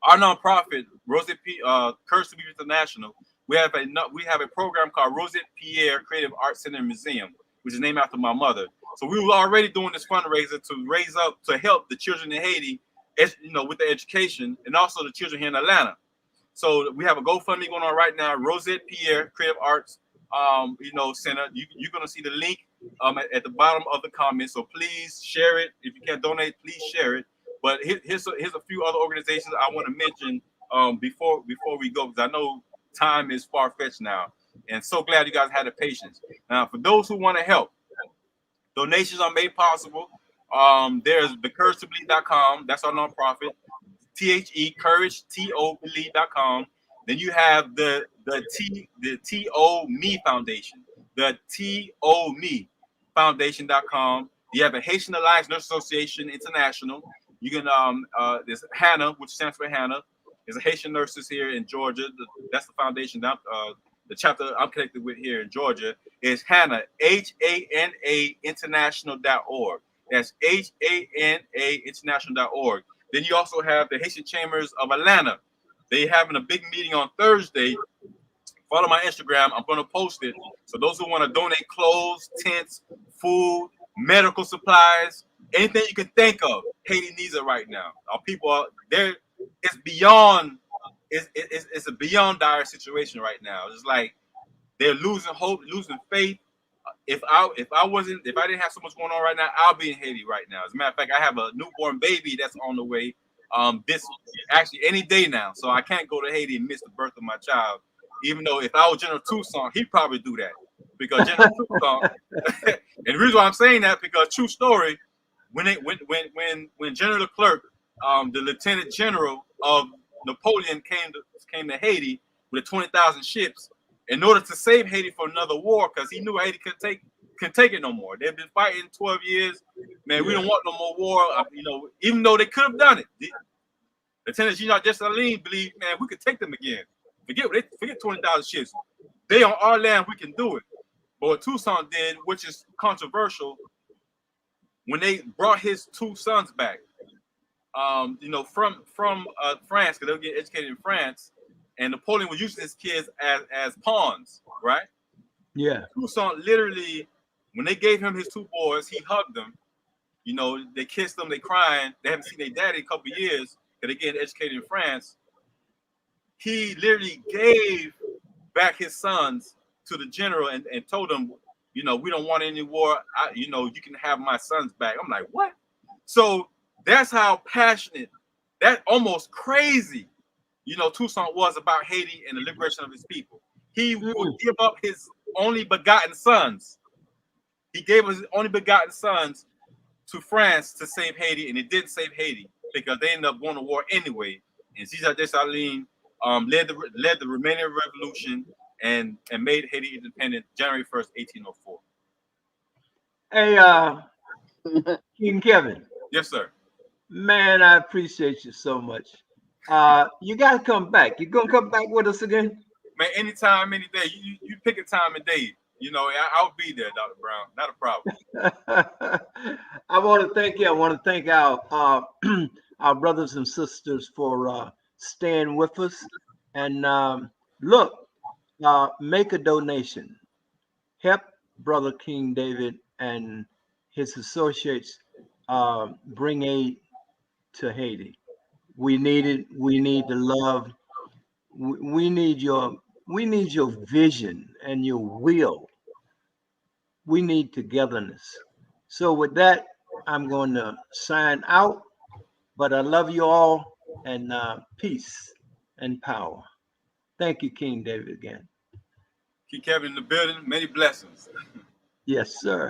our nonprofit, Rosette Courage to Be International, we have a program called Rosette Pierre Creative Arts Center and Museum, which is named after my mother. So we were already doing this fundraiser to raise up to help the children in Haiti, with their education, and also the children here in Atlanta. So we have a GoFundMe going on right now, Rosette Pierre Creative Arts Center. You're going to see the link at the bottom of the comment. So please share it. If you can't donate, please share it. But here's a few other organizations I want to mention before we go, because I know time is far-fetched now. And so glad you guys had the patience. Now, for those who want to help, donations are made possible. There's thecouragetobelieve.com. That's our nonprofit. Courage, TOBelieve.com. Then you have the TO Me Foundation, the TO Me Foundation.com. You have the Haitian Alliance Nurse Association International. You can there's HANA, which stands for HANA. There's a Haitian nurses here in Georgia. That's the foundation. The chapter I'm connected with here in Georgia is HANA, HANA International.org. That's HANA International.org. Then you also have the Haitian Chambers of Atlanta. They're having a big meeting on Thursday Follow my Instagram. I'm going to post it. So those who want to donate clothes, tents, food, medical supplies, anything you can think of, Haiti needs it right now. Our people are there. It's beyond. It's a beyond dire situation right now. It's like they're losing hope, losing faith. If I didn't have so much going on right now, I'll be in Haiti right now. As a matter of fact, I have a newborn baby that's on the way. This actually any day now, so I can't go to Haiti and miss the birth of my child. Even though if I was General Tucson, he'd probably do that because General Tucson. And the reason why I'm saying that because true story, when General Leclerc, the Lieutenant General of Napoleon came to Haiti with 20,000 ships in order to save Haiti for another war because he knew Haiti couldn't take it no more. They've been fighting 12 years. Man, we don't want no more war. Even though they could have done it. Lieutenant General Dessalines believed, man, we could take them again. Forget 20,000 ships. They on our land, we can do it. But what Tucson did, which is controversial, when they brought his two sons back, from France, because they were getting educated in France, and Napoleon was using his kids as pawns, right? Yeah. Tucson literally, when they gave him his two boys, he hugged them. They kissed them, they crying. They haven't seen their daddy in a couple of years because they getting educated in France. He literally gave back his sons to the general and told them, we don't want any war. You can have my sons back. I'm like, what? So that's how passionate, that almost crazy, Tucson was about Haiti and the liberation of his people. He would give up his only begotten sons. He gave his only begotten sons to France to save Haiti, and it didn't save Haiti because they ended up going to war anyway. And Cesar Dessalines led the Romanian Revolution and made Haiti independent January 1st, 1804. Hey, King Kevin. Yes, sir. Man, I appreciate you so much. You got to come back. You gonna come back with us again? Man, anytime, any day. You pick a time and day. I'll be there, Dr. Brown. Not a problem. I want to thank you. I want to thank our our brothers and sisters for staying with us. And look, make a donation. Help Brother King David and his associates bring aid to Haiti. We need it. We need the love. We need your vision and your will. We need togetherness. So with that, I'm going to sign out. But I love you all, and peace and power. Thank you, King David, again. Keep Kevin in the building. Many blessings. Yes, sir.